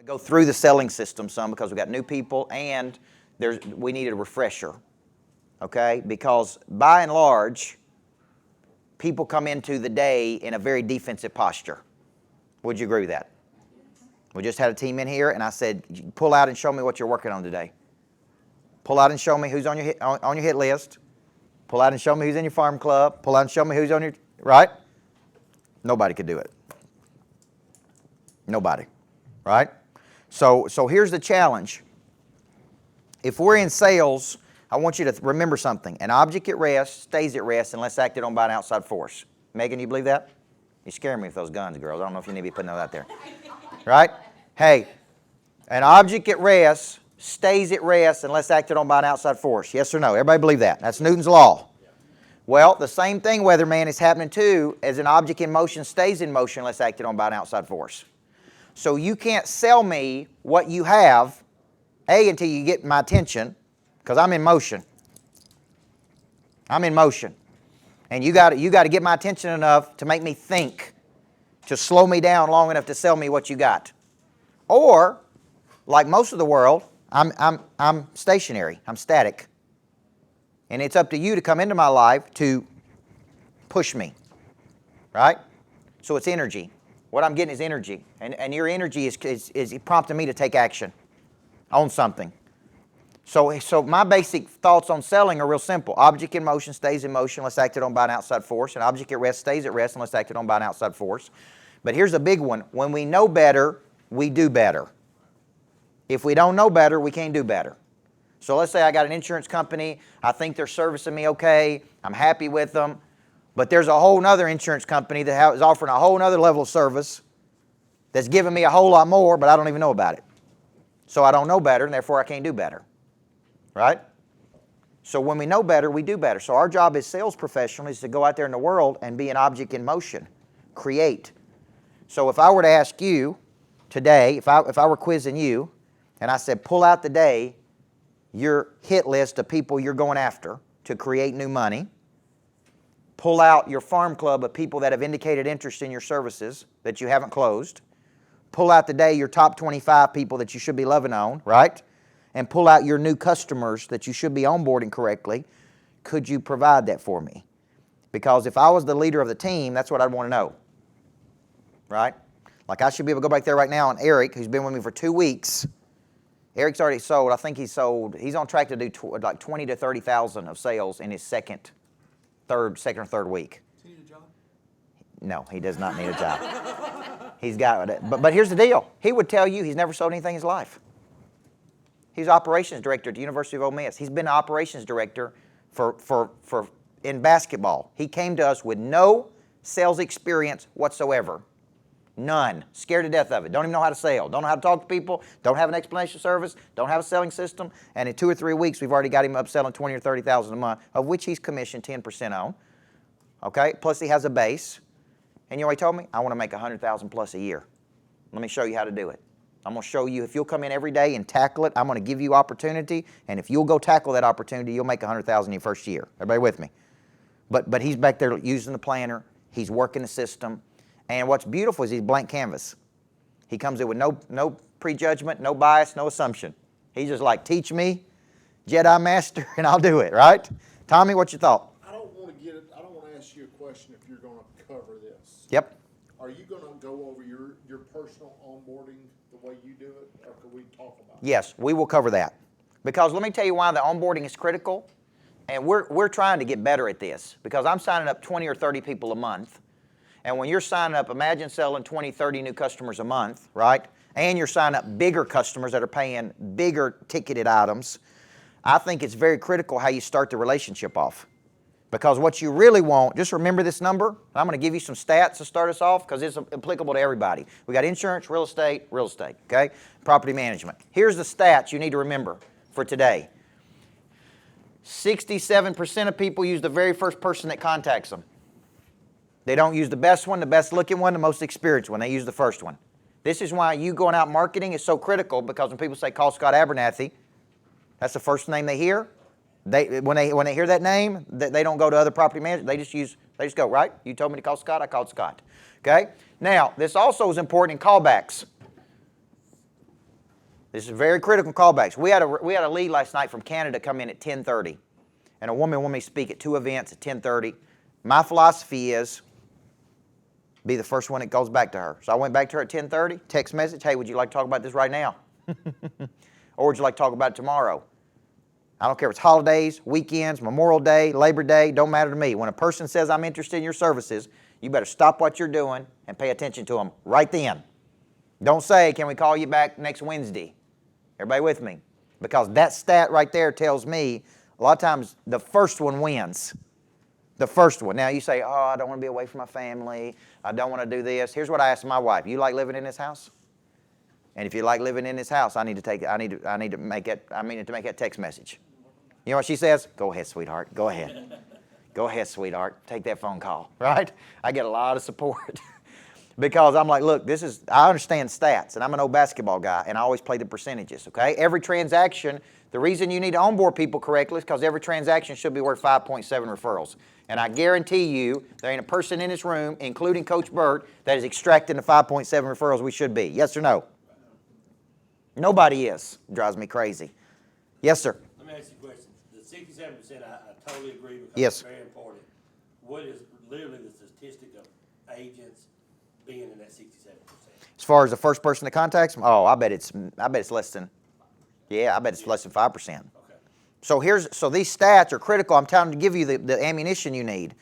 Go through the selling system some because we got new people and we needed a refresher, okay? Because by and large, people come into the day in a very defensive posture. Would you agree with that? We just had a team in here and I said, pull out and show me what you're working on today. Pull out and show me who's on your hit list. Pull out and show me who's in your farm club. Pull out and show me who's on your, right? Nobody could do it. Nobody, right? So here's the challenge. If we're in sales, I want you to remember something. An object at rest stays at rest unless acted on by an outside force. Megan, you believe that? You scare me with those guns, girls. I don't know if you need to be putting that out there. Right? Hey, an object at rest stays at rest unless acted on by an outside force. Yes or no? Everybody believe that? That's Newton's law. Well, the same thing, weatherman, is happening too, as an object in motion stays in motion unless acted on by an outside force. So you can't sell me what you have, A, until you get my attention, because I'm in motion. I'm in motion. And you got to get my attention enough to make me think, to slow me down long enough to sell me what you got. Or, like most of the world, I'm stationary. I'm static. And it's up to you to come into my life to push me. Right? So it's energy. What I'm getting is energy. And your energy is prompting me to take action on something. So my basic thoughts on selling are real simple. Object in motion stays in motion unless acted on by an outside force. An object at rest stays at rest unless acted on by an outside force. But here's a big one. When we know better, we do better. If we don't know better, we can't do better. So let's say I got an insurance company. I think they're servicing me okay. I'm happy with them. But there's a whole other insurance company that is offering a whole other level of service that's giving me a whole lot more, but I don't even know about it. So I don't know better, and therefore I can't do better. Right? So when we know better, we do better. So our job as sales professionals is to go out there in the world and be an object in motion. Create. So if I were to ask you today, if I were quizzing you, and I said, pull out today your hit list of people you're going after to create new money. Pull out your farm club of people that have indicated interest in your services that you haven't closed. Pull out today your top 25 people that you should be loving on, right? And pull out your new customers that you should be onboarding correctly. Could you provide that for me? Because if I was the leader of the team, that's what I'd want to know, right? Like I should be able to go back there right now and Eric, who's been with me for 2 weeks, Eric's already sold, I think he's on track to do like 20 to 30,000 of sales in his second or third week. Does he need a job? No, he does not need a job. He's got it. But here's the deal. He would tell you he's never sold anything in his life. He's operations director at the University of Ole Miss. He's been an operations director in basketball. He came to us with no sales experience whatsoever. None. Scared to death of it. Don't even know how to sell. Don't know how to talk to people. Don't have an explanation service. Don't have a selling system. And in 2 or 3 weeks, we've already got him up selling 20 or 30,000 a month, of which he's commissioned 10% on. Okay? Plus he has a base. And you know what he told me? I want to make 100,000 plus a year. Let me show you how to do it. I'm going to show you if you'll come in every day and tackle it. I'm going to give you opportunity. And if you'll go tackle that opportunity, you'll make 100,000 in your first year. Everybody with me? But he's back there using the planner. He's working the system. And what's beautiful is he's blank canvas. He comes in with no prejudgment, no bias, no assumption. He's just like, teach me, Jedi Master, and I'll do it, right? Tommy, what's your thought? I don't want to ask you a question if you're going to cover this. Yep. Are you going to go over your personal onboarding the way you do it, or can we talk about it? Yes, we will cover that. Because let me tell you why the onboarding is critical. And we're trying to get better at this. Because I'm signing up 20 or 30 people a month. And when you're signing up, imagine selling 20, 30 new customers a month, right? And you're signing up bigger customers that are paying bigger ticketed items. I think it's very critical how you start the relationship off. Because what you really want, just remember this number. I'm going to give you some stats to start us off because it's applicable to everybody. We got insurance, real estate, okay? Property management. Here's the stats you need to remember for today. 67% of people use the very first person that contacts them. They don't use the best one, the best looking one, the most experienced one. They use the first one. This is why you going out marketing is so critical, because when people say call Scott Abernathy, that's the first name they hear. When they hear that name, they don't go to other property managers. They just go, right? You told me to call Scott, I called Scott. Okay? Now, this also is important in callbacks. This is very critical callbacks. We had a lead last night from Canada come in at 10:30, and a woman wanted me to speak at 2 events at 10:30. My philosophy is be the first one that goes back to her. So I went back to her at 10:30, text message, hey, would you like to talk about this right now? Or would you like to talk about it tomorrow? I don't care if it's holidays, weekends, Memorial Day, Labor Day, don't matter to me. When a person says I'm interested in your services, you better stop what you're doing and pay attention to them right then. Don't say, can we call you back next Wednesday? Everybody with me? Because that stat right there tells me a lot of times the first one wins. The first one. Now you say, oh, I don't want to be away from my family. I don't want to do this. Here's what I asked my wife. You like living in this house? And if you like living in this house, I need to make that text message. You know what she says? Go ahead, sweetheart. Go ahead. Go ahead, sweetheart. Take that phone call, right? I get a lot of support. Because I'm like, look, I understand stats, and I'm an old basketball guy, and I always play the percentages, okay? Every transaction, the reason you need to onboard people correctly is because every transaction should be worth 5.7 referrals. And I guarantee you, there ain't a person in this room, including Coach Burt, that is extracting the 5.7 referrals we should be. Yes or no? Nobody is. It drives me crazy. Yes, sir? Let me ask you a question. The 67%, I totally agree because Yes. it's very important. What is literally the statistic of agents being in that 67%? As far as the first person that contacts them, oh, I bet it's less than, I bet it's less than 5%. Okay. So these stats are critical. I'm telling to give you the ammunition you need.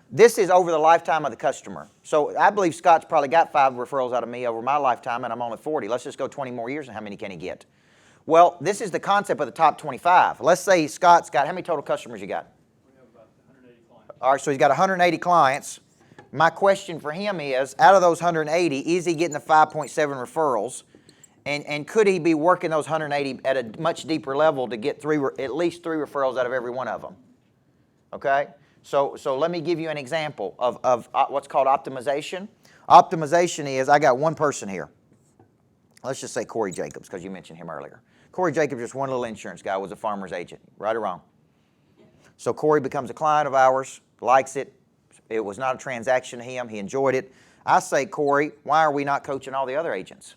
This is over the lifetime of the customer. So I believe Scott's probably got 5 referrals out of me over my lifetime, and I'm only 40. Let's just go 20 more years, and how many can he get? Well, this is the concept of the top 25. Let's say Scott's got, how many total customers you got? We have about 180 clients. All right, so he's got 180 clients. My question for him is, out of those 180, is he getting the 5.7 referrals? And could he be working those 180 at a much deeper level to get at least 3 referrals out of every one of them? Okay? So let me give you an example of what's called optimization. Optimization is, I got one person here. Let's just say Corey Jacobs, because you mentioned him earlier. Corey Jacobs, just one little insurance guy, was a farmer's agent, right or wrong? So Corey becomes a client of ours, likes it. It was not a transaction to him. He enjoyed it. I say, Corey, why are we not coaching all the other agents?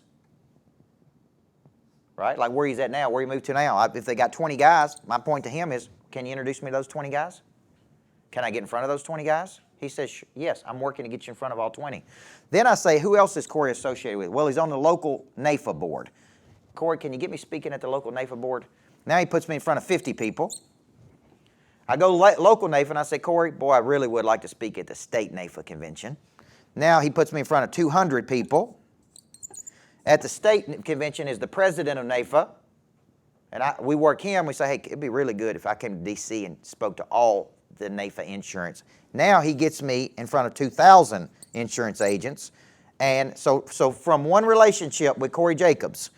Right? Like where he's at now, where he moved to now. If they got 20 guys, my point to him is, can you introduce me to those 20 guys? Can I get in front of those 20 guys? He says, yes, I'm working to get you in front of all 20. Then I say, who else is Corey associated with? Well, he's on the local NAFA board. Corey, can you get me speaking at the local NAFA board? Now he puts me in front of 50 people. I go local NAFA and I say, Corey, boy, I really would like to speak at the state NAFA convention. Now he puts me in front of 200 people. At the state convention is the president of NAFA. And we work him. We say, hey, it'd be really good if I came to D.C. and spoke to all the NAFA insurance. Now he gets me in front of 2,000 insurance agents. And so from one relationship with Corey Jacobs,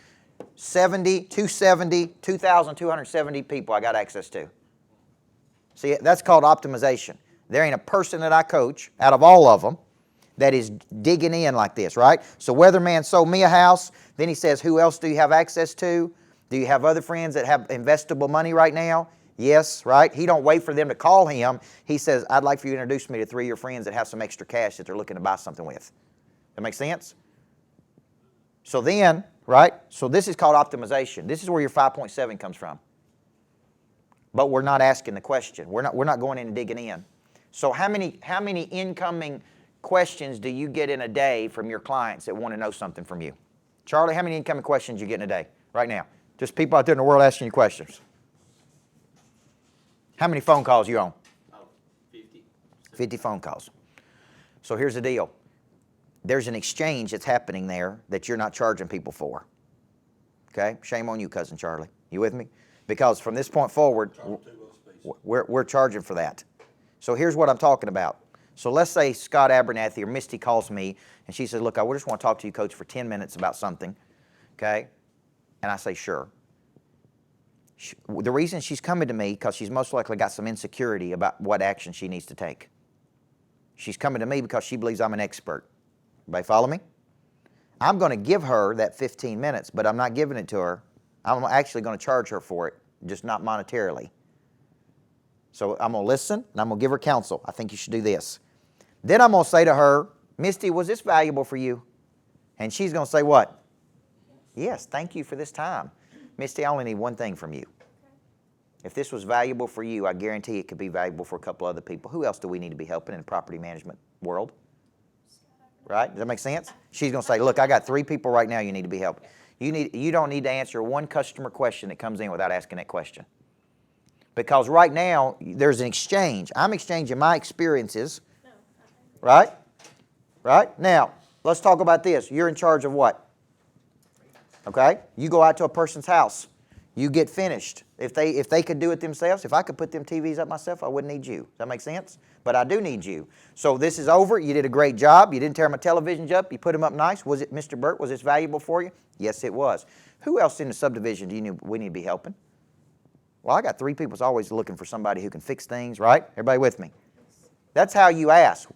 2,270 people I got access to. See, that's called optimization. There ain't a person that I coach out of all of them that is digging in like this, right? So Weatherman sold me a house. Then he says, who else do you have access to? Do you have other friends that have investable money right now? Yes, right? He don't wait for them to call him. He says, I'd like for you to introduce me to 3 of your friends that have some extra cash that they're looking to buy something with. That make sense? So then, right? So this is called optimization. This is where your 5.7 comes from. But we're not asking the question. We're not going in and digging in. So how many incoming questions do you get in a day from your clients that want to know something from you? Charlie, how many incoming questions you get in a day right now? Just people out there in the world asking you questions. How many phone calls you on? 50. 50 phone calls. So here's the deal. There's an exchange that's happening there that you're not charging people for. Okay? Shame on you, Cousin Charlie. You with me? Because from this point forward, we're charging for that. So here's what I'm talking about. So let's say Scott Abernathy or Misty calls me and she says, look, I just want to talk to you, Coach, for 10 minutes about something. Okay? And I say, sure. The reason she's coming to me because she's most likely got some insecurity about what action she needs to take. She's coming to me because she believes I'm an expert. Everybody follow me? I'm going to give her that 15 minutes, but I'm not giving it to her. I'm actually going to charge her for it, just not monetarily. So I'm going to listen, and I'm going to give her counsel. I think you should do this. Then I'm going to say to her, Misty, was this valuable for you? And she's going to say what? Yes, thank you for this time. Misty, I only need one thing from you. If this was valuable for you, I guarantee it could be valuable for a couple other people. Who else do we need to be helping in the property management world? Right? Does that make sense? She's going to say, look, I got 3 people right now you need to be helping. You don't need to answer one customer question that comes in without asking that question. Because right now, there's an exchange. I'm exchanging my experiences. Right? Right? Now, let's talk about this. You're in charge of what? Okay? You go out to a person's house. You get finished. If they could do it themselves, if I could put them TVs up myself, I wouldn't need you. Does that make sense? But I do need you. So this is over. You did a great job. You didn't tear my televisions up. You put them up nice. Was it, Mr. Burt, was this valuable for you? Yes, it was. Who else in the subdivision do we need to be helping? Well, I got 3 people that's always looking for somebody who can fix things, right? Everybody with me? That's how you ask.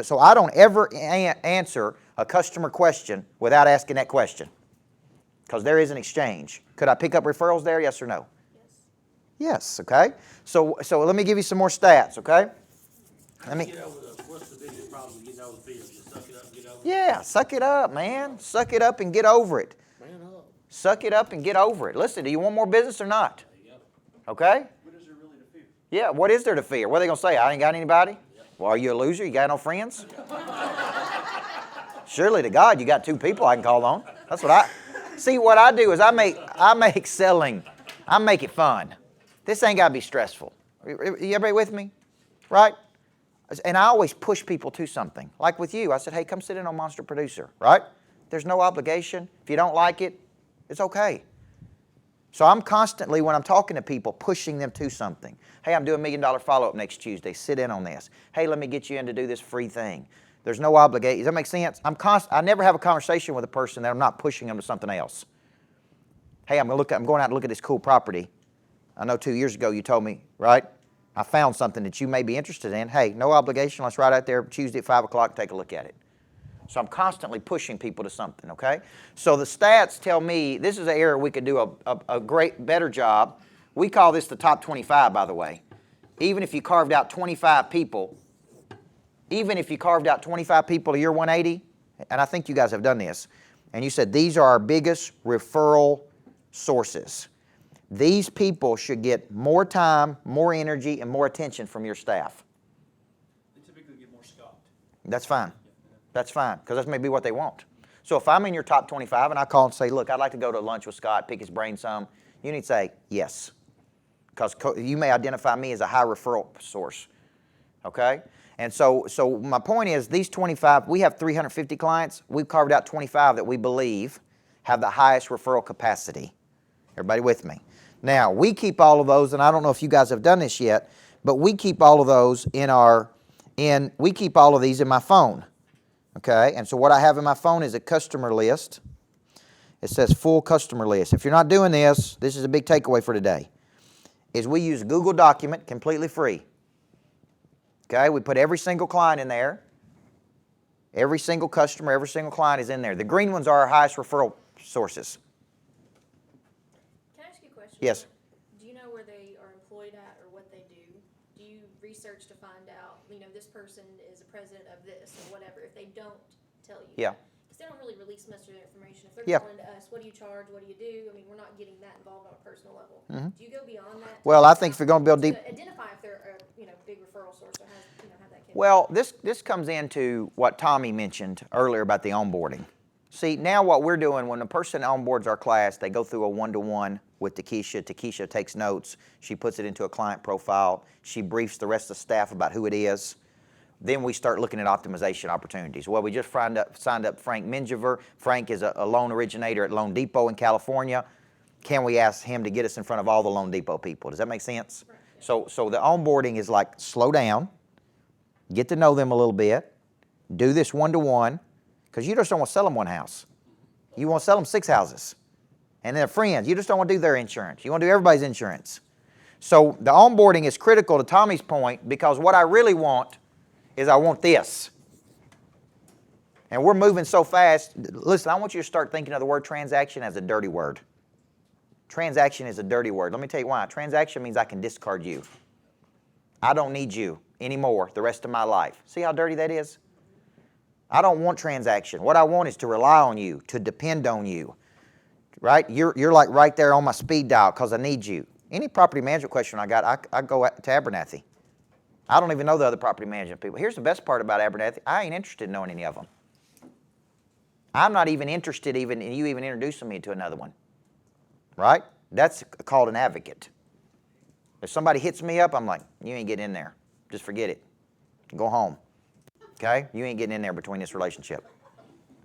So I don't ever answer a customer question without asking that question. Because there is an exchange. Could I pick up referrals there, yes or no? Yes, okay? So let me give you some more stats, okay? What's the biggest problem with getting over the field? Just suck it up and get over it? Yeah, suck it up, man. Suck it up and get over it. Man up. Suck it up and get over it. Listen, do you want more business or not? There you go. Okay? What is there really to fear? Yeah, what is there to fear? What are they going to say? I ain't got anybody? Well, are you a loser? You got no friends? Surely to God, you got 2 people I can call on. That's what I... See, what I do is I make selling, I make it fun. This ain't got to be stressful. Everybody with me? Right? And I always push people to something. Like with you, I said, hey, come sit in on Monster Producer, right? There's no obligation. If you don't like it, it's okay. So I'm constantly, when I'm talking to people, pushing them to something. Hey, I'm doing $1 million follow-up next Tuesday. Sit in on this. Hey, let me get you in to do this free thing. There's no obligation. Does that make sense? I never have a conversation with a person that I'm not pushing them to something else. Hey, I'm going out to look at this cool property. I know 2 years ago you told me, right? I found something that you may be interested in. Hey, no obligation. Let's ride out there Tuesday at 5 o'clock and take a look at it. So I'm constantly pushing people to something, okay? So the stats tell me this is an area we could do a better job. We call this the top 25, by the way. Even if you carved out 25 people, to year 180, and I think you guys have done this, and you said these are our biggest referral sources. These people should get more time, more energy, and more attention from your staff. They typically get more scoffed. That's fine. That's fine, because that's maybe what they want. So if I'm in your top 25 and I call and say, look, I'd like to go to lunch with Scott, pick his brain some, you need to say yes, because you may identify me as a high referral source, okay? And so my point is, these 25, we have 350 clients. We've carved out 25 that we believe have the highest referral capacity. Everybody with me? Now, we keep all of those, and I don't know if you guys have done this yet, but we keep all of those we keep all of these in my phone. Okay, and so what I have in my phone is a customer list. It says full customer list. If you're not doing this, this is a big takeaway for today, is we use Google Document completely free. Okay, we put every single client in there. Every single customer, every single client is in there. The green ones are our highest referral sources. Can I ask you a question? Yes. Do you know where they are employed at or what they do? Do you research to find out, this person is a president of this or whatever, if they don't tell you? Yeah. Because they don't really release much of their information. If they're Yeah. calling to us, what do you charge, what do you do? We're not getting that involved on a personal level. Mhm. Do you go beyond that? Well, I think if you're going to build deep... To identify if they're a big referral source or have that capability. Well, this comes into what Tommy mentioned earlier about the onboarding. See, now what we're doing, when a person onboards our class, they go through a one-to-one with Takesha. Takesha takes notes. She puts it into a client profile. She briefs the rest of the staff about who it is. Then we start looking at optimization opportunities. Well, we just signed up Frank Minjiver. Frank is a loan originator at Loan Depot in California. Can we ask him to get us in front of all the Loan Depot people? Does that make sense? Right, yeah. So the onboarding is like slow down, get to know them a little bit, do this one-to-one, because you just don't want to sell them one house. You want to sell them 6 houses. And they're friends. You just don't want to do their insurance. You want to do everybody's insurance. So the onboarding is critical to Tommy's point, because what I really want is I want this. And we're moving so fast. Listen, I want you to start thinking of the word transaction as a dirty word. Transaction is a dirty word. Let me tell you why. Transaction means I can discard you. I don't need you anymore the rest of my life. See how dirty that is? I don't want transaction. What I want is to rely on you, to depend on you. right? You're like right there on my speed dial because I need you. Any property management question I got, I go to Abernathy. I don't even know the other property management people. Here's the best part about Abernathy. I ain't interested in knowing any of them. I'm not even interested in you even introducing me to another one, right? That's called an advocate. If somebody hits me up, I'm like, you ain't getting in there. Just forget it. Go home, okay? You ain't getting in there between this relationship.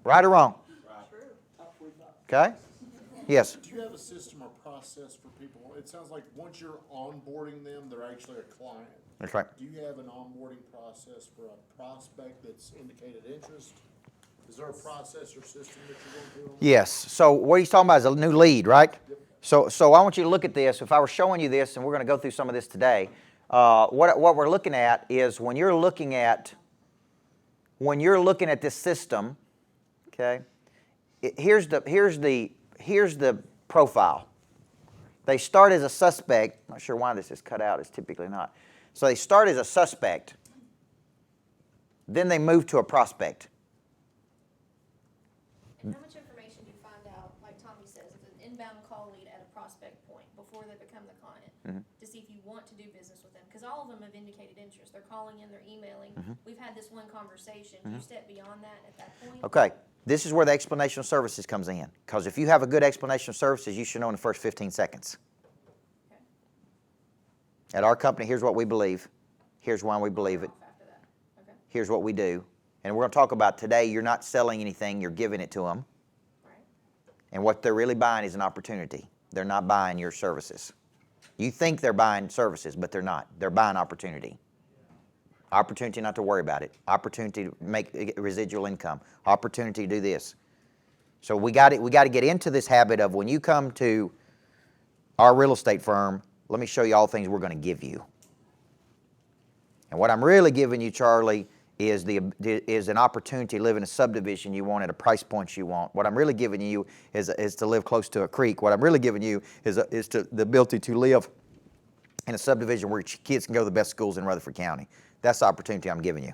Right or wrong? Okay? Yes? Do you have a system or process for people? It sounds like once you're onboarding them, they're actually a client. That's right. Do you have an onboarding process for a prospect that's indicated interest? Is there a process or system that you're going through? Yes. So what he's talking about is a new lead, right? Yep. So I want you to look at this. If I were showing you this, and we're going to go through some of this today, what we're looking at is when you're looking at this system, okay? Here's the profile. They start as a suspect. I'm not sure why this is cut out. It's typically not. So they start as a suspect. Then they move to a prospect. And how much information do you find out, like Tommy says, if an inbound call lead at a prospect point before they become the client, to see if you want to do business with them? Because all of them have indicated interest. They're calling in, they're emailing. We've had this one conversation. Do you step beyond that at that point? Okay. This is where the explanation of services comes in. Because if you have a good explanation of services, you should know in the first 15 seconds. Okay. At our company, here's what we believe. Here's why we believe it. Off after that. Okay. Here's what we do. And we're going to talk about today, you're not selling anything, you're giving it to them. Right. And what they're really buying is an opportunity. They're not buying your services. You think they're buying services, but they're not. They're buying opportunity. Opportunity not to worry about it. Opportunity to make residual income. Opportunity to do this. So we got to get into this habit of when you come to our real estate firm, let me show you all the things we're going to give you. And what I'm really giving you, Charlie, is an opportunity to live in a subdivision you want at a price point you want. What I'm really giving you is to live close to a creek. What I'm really giving you is the ability to live in a subdivision where your kids can go to the best schools in Rutherford County. That's the opportunity I'm giving you.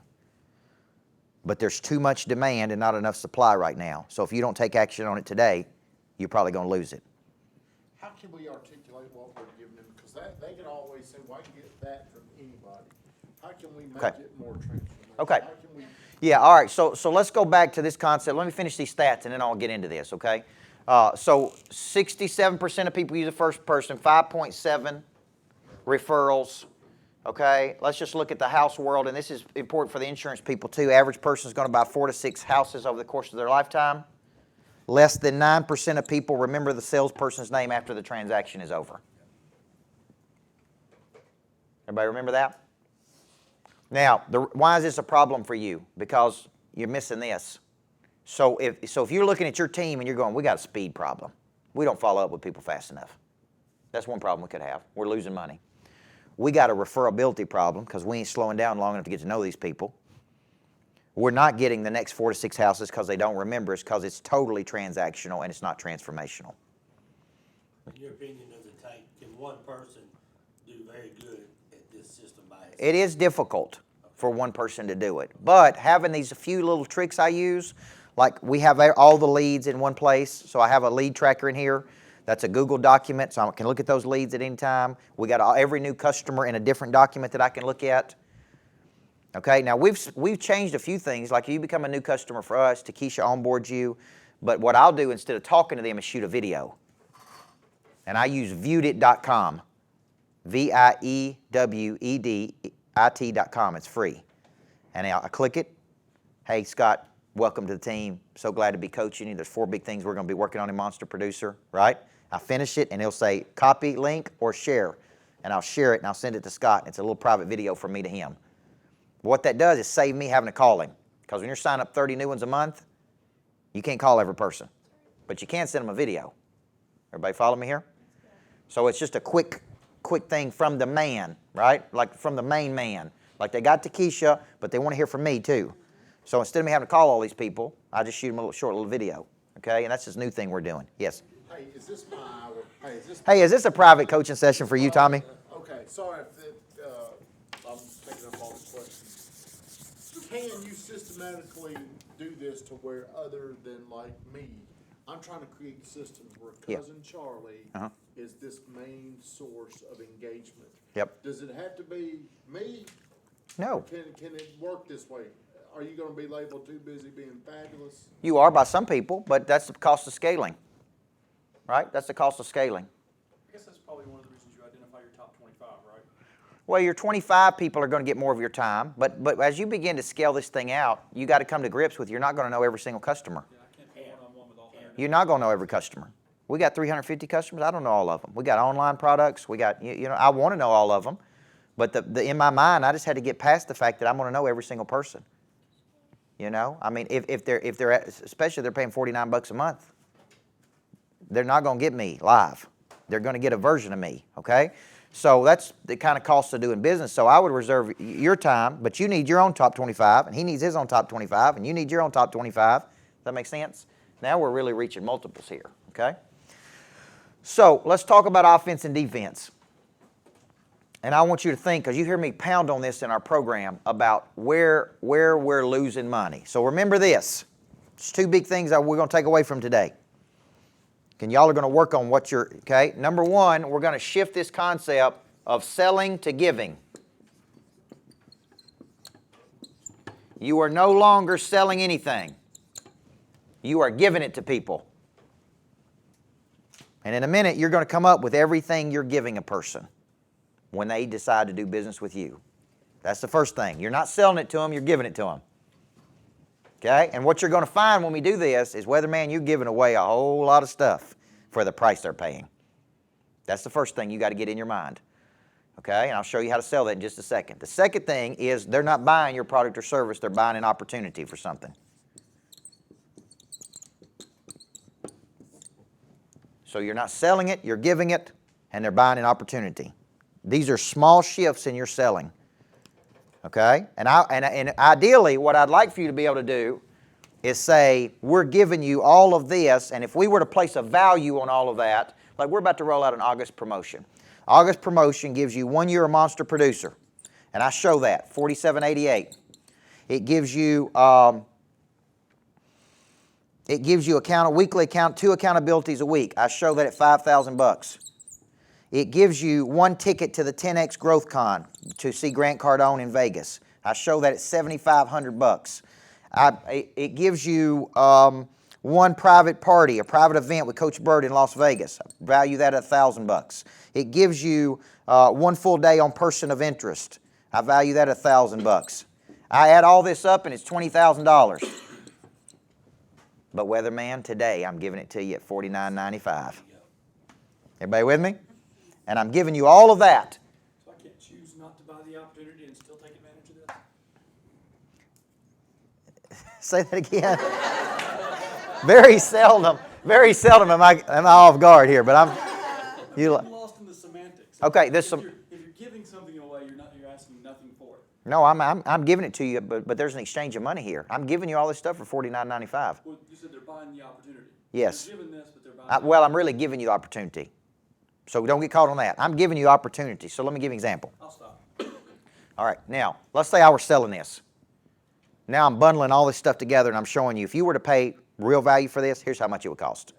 But there's too much demand and not enough supply right now. So if you don't take action on it today, you're probably going to lose it. How can we articulate what we're giving them? Because they can always say, well, I can get that from anybody. How can we make it more transformational? Okay. How can we... Yeah, all right. So let's go back to this concept. Let me finish these stats, and then I'll get into this, okay? So 67% of people use a first person, 5.7 referrals. Okay, let's just look at the house world, and this is important for the insurance people too. Average person is going to buy 4 to 6 houses over the course of their lifetime. Less than 9% of people remember the salesperson's name after the transaction is over. Everybody remember that? Now, why is this a problem for you? Because you're missing this. So if you're looking at your team and you're going, we got a speed problem. We don't follow up with people fast enough. That's one problem we could have. We're losing money. We got a referability problem because we ain't slowing down long enough to get to know these people. We're not getting the next 4 to 6 houses because they don't remember us because it's totally transactional and it's not transformational. In your opinion, can one person do very good at this system by itself? It is difficult for one person to do it. But having these few little tricks I use, like we have all the leads in one place. So I have a lead tracker in here. That's a Google document, so I can look at those leads at any time. We got every new customer in a different document that I can look at. Okay, now we've changed a few things. Like you become a new customer for us, Takesha onboards you. But what I'll do instead of talking to them is shoot a video. And I use viewedit.com. VIEWEDIT.com. It's free. And I click it. Hey, Scott, welcome to the team. So glad to be coaching you. There's 4 big things we're going to be working on in Monster Producer, right? I finish it, and it'll say copy, link, or share. And I'll share it, and I'll send it to Scott. It's a little private video from me to him. What that does is save me having to call him. Because when you're signing up 30 new ones a month, you can't call every person. But you can send them a video. Everybody follow me here? So it's just a quick thing from the man, right? Like from the main man. Like they got Takesha, but they want to hear from me too. So instead of me having to call all these people, I just shoot them a short little video. Okay? And that's this new thing we're doing. Yes? Hey, is this my hour? Hey, is this a private coaching session for you, Tommy? Okay, sorry if I'm taking up all the questions. Can you systematically do this to where other than like me I'm trying to create systems where Yeah. cousin Charlie Uh-huh. is this main source of engagement. Yep. Does it have to be me? No. Can it work this way? Are you gonna be labeled too busy being fabulous? You are by some people, but that's the cost of scaling, right? That's the cost of scaling. I guess that's probably one of the reasons you identify your top 25, right? Well, your 25 people are going to get more of your time, but as you begin to scale this thing out, you got to come to grips with you're not going to know every single customer. Yeah, I can't be one-on-one with all 100. You're not going to know every customer. We got 350 customers. I don't know all of them. We got online products. We got, you know, I want to know all of them, but in my mind, I just had to get past the fact that I'm going to know every single person. You know, I mean, if they're especially if they're paying $49 a month, they're not going to get me live. They're going to get a version of me. Okay, so that's the kind of cost of doing business. So I would reserve your time, but you need your own top 25, and he needs his own top 25, and you need your own top 25. Does that make sense? Now we're really reaching multiples here. Okay. So let's talk about offense and defense. And I want you to think, because you hear me pound on this in our program, about where we're losing money. So remember this. It's two big things that we're going to take away from today. And y'all are going to work on what you're, okay? Number one, we're going to shift this concept of selling to giving. You are no longer selling anything. You are giving it to people. And in a minute, you're going to come up with everything you're giving a person when they decide to do business with you. That's the first thing. You're not selling it to them, you're giving it to them. Okay? And what you're going to find when we do this is, weatherman, you're giving away a whole lot of stuff for the price they're paying. That's the first thing you got to get in your mind. Okay? And I'll show you how to sell that in just a second. The second thing is, they're not buying your product or service, they're buying an opportunity for something. So you're not selling it, you're giving it, and they're buying an opportunity. These are small shifts in your selling. Okay? And ideally, what I'd like for you to be able to do is say, we're giving you all of this, and if we were to place a value on all of that, like we're about to roll out an August promotion. August promotion gives you 1 year a Monster Producer, and I show that, $47.88. It gives you weekly account, 2 accountabilities a week. I show that at $5,000. It gives you 1 ticket to the 10X Growth Con to see Grant Cardone in Vegas. I show that at $7,500. It gives you 1 private party, a private event with Coach Burt in Las Vegas. I value that at $1,000. It gives you 1 full day on Person of Interest. I value that at $1,000. I add all this up and it's $20,000. But weatherman, today I'm giving it to you at $49.95. Everybody with me? And I'm giving you all of that. So I can't choose not to buy the opportunity and still take advantage of this? Say that again. Very seldom am I off guard here, but I'm lost in the semantics. Okay, if you're giving something away, you're asking nothing for it. No, I'm giving it to you, but there's an exchange of money here. I'm giving you all this stuff for $49.95. Well, you said they're buying the opportunity. Yes. They're giving this, but they're buying Well, I'm really giving you opportunity. So don't get caught on that. I'm giving you opportunity. So let me give you an example. I'll stop. All right, now, let's say I were selling this. Now I'm bundling all this stuff together and I'm showing you, if you were to pay real value for this, here's how much it would cost.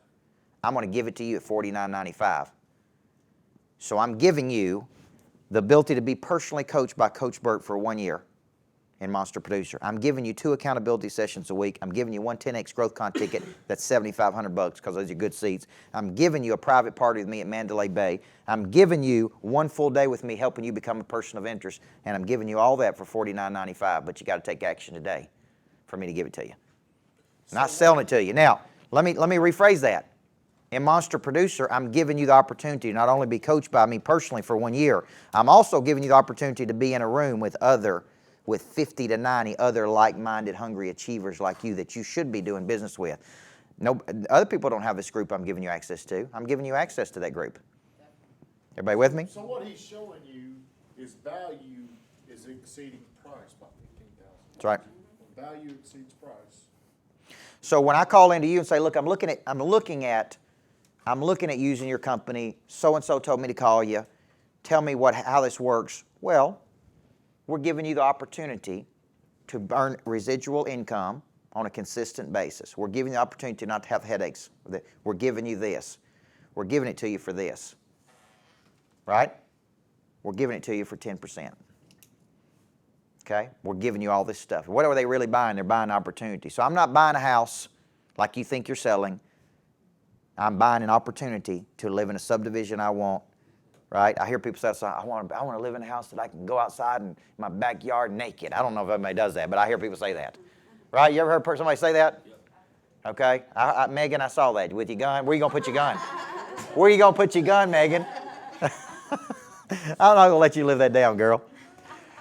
I'm going to give it to you at $49.95. So I'm giving you the ability to be personally coached by Coach Burt for 1 year in Monster Producer. I'm giving you 2 accountability sessions a week. I'm giving you 1 10X Growth Con ticket that's $7,500 because those are good seats. I'm giving you a private party with me at Mandalay Bay. I'm giving you 1 full day with me helping you become a person of interest, and I'm giving you all that for $49.95, but you got to take action today for me to give it to you. I'm not selling it to you. Now, let me rephrase that. In Monster Producer, I'm giving you the opportunity to not only be coached by me personally for 1 year, I'm also giving you the opportunity to be in a room with 50 to 90 other like-minded, hungry achievers like you that you should be doing business with. No, other people don't have this group I'm giving you access to. I'm giving you access to that group. Everybody with me? So what he's showing you is value is exceeding price by $15,000. That's right. Value exceeds price. So when I call into you and say, look, I'm looking at using your company. So-and-so told me to call you. Tell me how this works. Well, we're giving you the opportunity to earn residual income on a consistent basis. We're giving you the opportunity not to have headaches. We're giving you this. We're giving it to you for this. Right? We're giving it to you for 10%. Okay? We're giving you all this stuff. What are they really buying? They're buying opportunity. So I'm not buying a house like you think you're selling. I'm buying an opportunity to live in a subdivision I want. Right? I hear people say, I want to live in a house that I can go outside in my backyard naked. I don't know if everybody does that, but I hear people say that. Right? You ever heard somebody say that? Okay. Megan, I saw that. With your gun. Where you going to put your gun? Where you going to put your gun, Megan? I'm not going to let you live that down, girl.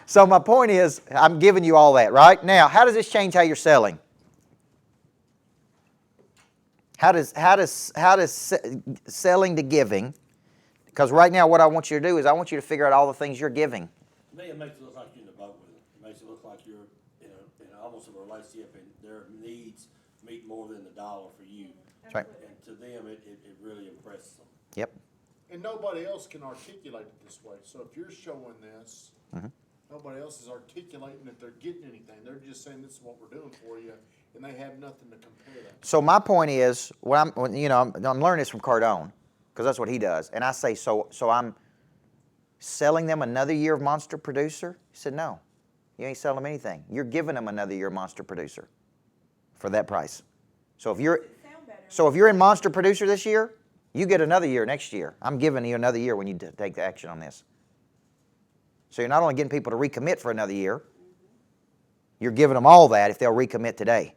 So my point is, I'm giving you all that, right? Now, how does this change how you're selling? How does selling to giving, because right now what I want you to do is I want you to figure out all the things you're giving. To me, it makes it look like you're in the boat with them. It makes it look like you're in almost a relationship, and their needs meet more than the dollar for you. That's right. And to them, it really impresses them. Yep. And nobody else can articulate it this way. So if you're showing this, nobody else is articulating that they're getting anything. They're just saying this is what we're doing for you, and they have nothing to compare that to. So my point is, I'm learning this from Cardone, because that's what he does. And I say, so I'm selling them another year of Monster Producer? He said, no, you ain't selling them anything. You're giving them another year of Monster Producer for that price. So if you're in Monster Producer this year, you get another year next year. I'm giving you another year when you take the action on this. So you're not only getting people to recommit for another year, you're giving them all that if they'll recommit today.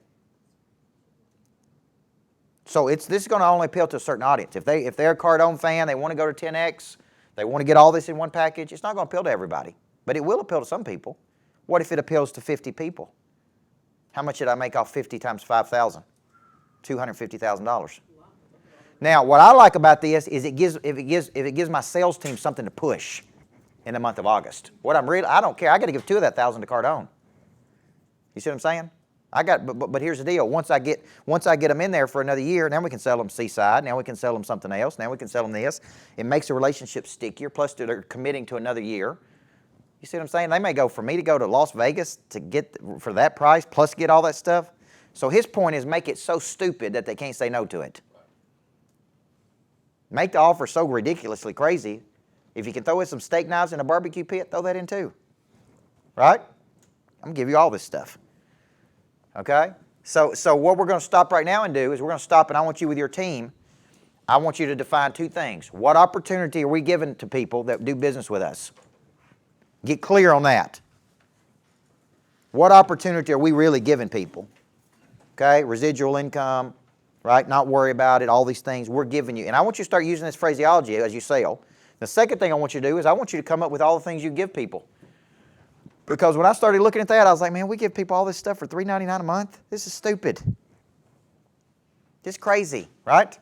So this is going to only appeal to a certain audience. If they're a Cardone fan, they want to go to 10X, they want to get all this in one package, it's not going to appeal to everybody. But it will appeal to some people. What if it appeals to 50 people? How much did I make off 50 times 5,000? $250,000. Now, what I like about this is if it gives my sales team something to push in the month of August. I don't care. I got to give 2 of that 1,000 to Cardone. You see what I'm saying? But here's the deal. Once I get them in there for another year, now we can sell them Seaside. Now we can sell them something else. Now we can sell them this. It makes the relationship stickier. Plus, they're committing to another year. You see what I'm saying? They may go for me to go to Las Vegas to get for that price plus get all that stuff. So his point is make it so stupid that they can't say no to it. Make the offer so ridiculously crazy. If you can throw in some steak knives in a barbecue pit, throw that in too. Right? I'm going to give you all this stuff. Okay? So what we're going to stop right now and do is we're going to stop, and I want you with your team, I want you to define 2 things. What opportunity are we giving to people that do business with us? Get clear on that. What opportunity are we really giving people? Okay? Residual income, right? Not worry about it, all these things we're giving you. And I want you to start using this phraseology as you sell. The second thing I want you to do is I want you to come up with all the things you give people. Because when I started looking at that, I was like, man, we give people all this stuff for $3.99 a month? This is stupid. Just crazy, right?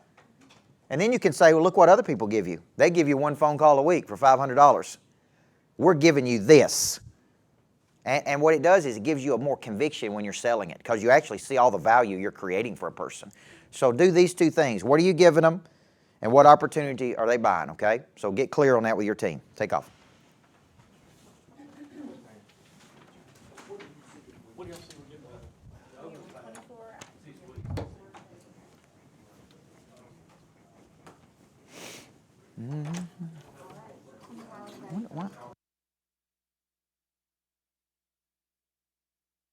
And then you can say, well, look what other people give you. They give you 1 phone call a week for $500. We're giving you this. And what it does is it gives you a more conviction when you're selling it because you actually see all the value you're creating for a person. So do these 2 things. What are you giving them? And what opportunity are they buying, okay? So get clear on that with your team. Take off. What?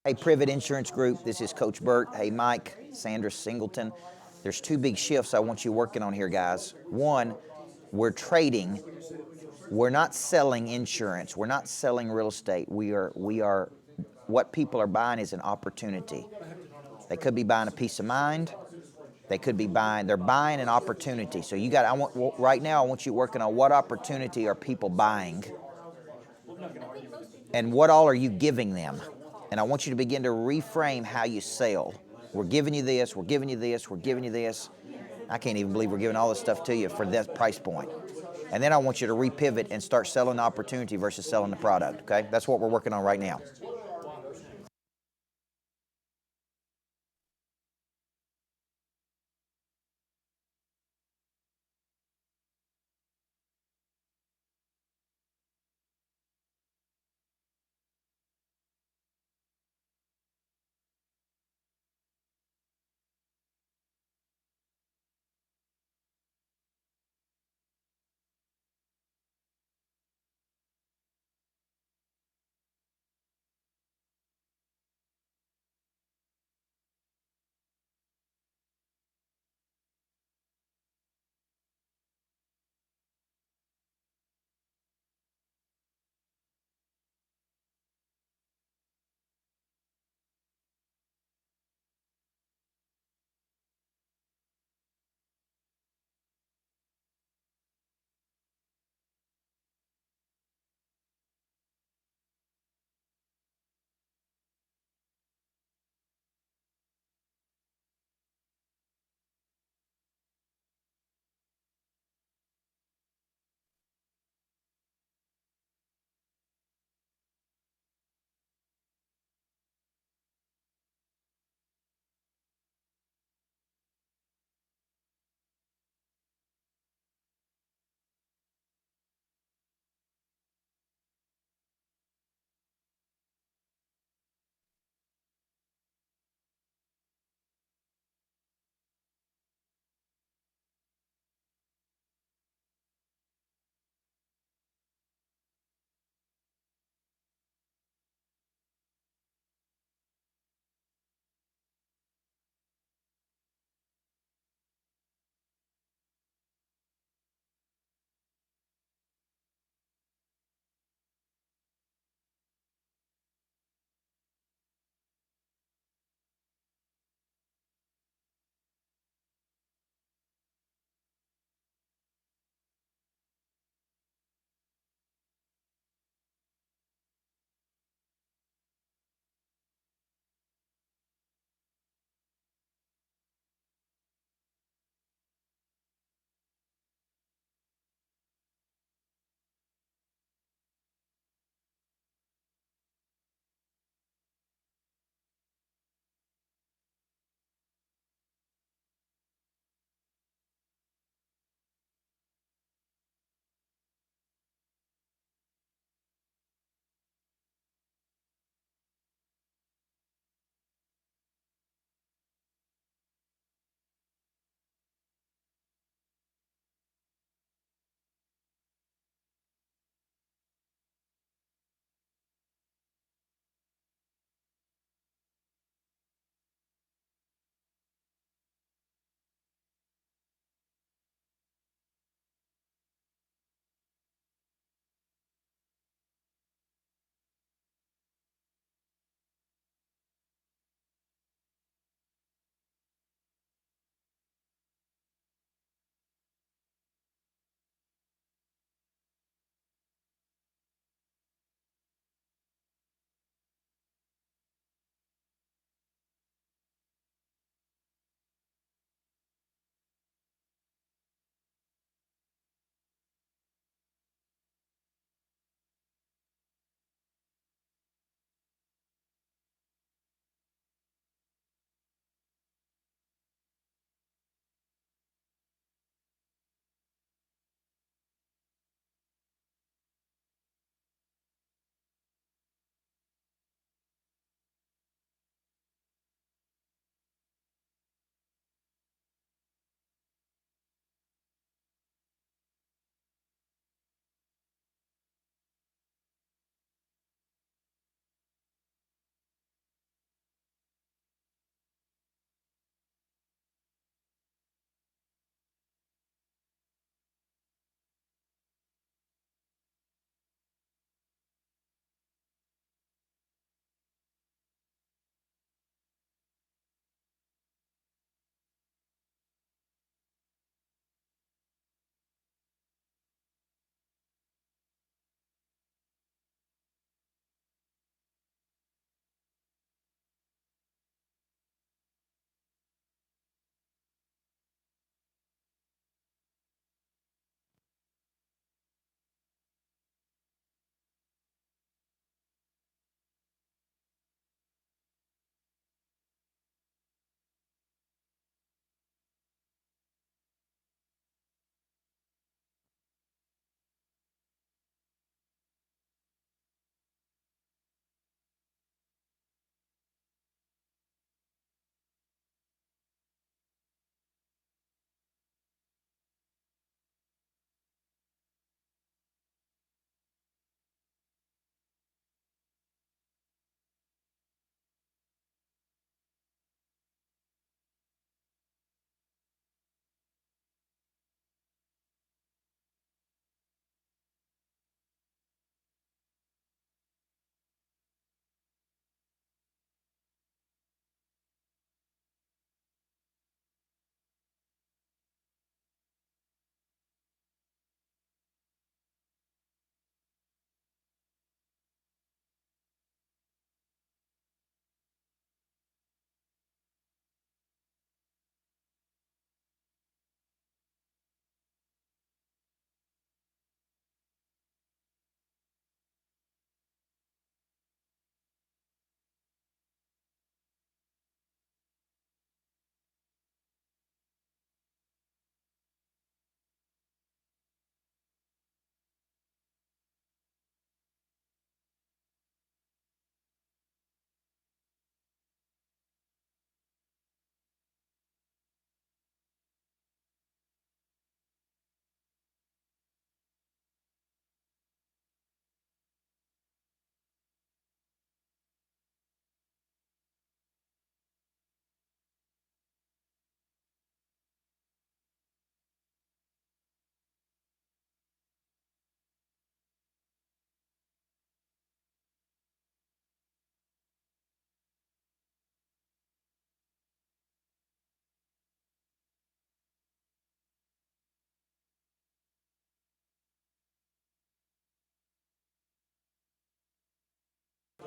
Hey, Privet Insurance Group, this is Coach Burt. Hey, Mike, Sandra Singleton. There's 2 big shifts I want you working on here, guys. One, we're trading. We're not selling insurance. We're not selling real estate. We are. What people are buying is an opportunity. They could be buying a peace of mind. They're buying an opportunity. So right now I want you working on what opportunity are people buying and what all are you giving them. And I want you to begin to reframe how you sell. We're giving you this, we're giving you this, we're giving you this. I can't even believe we're giving all this stuff to you for that price point. And then I want you to repivot and start selling the opportunity versus selling the product, okay? That's what we're working on right now.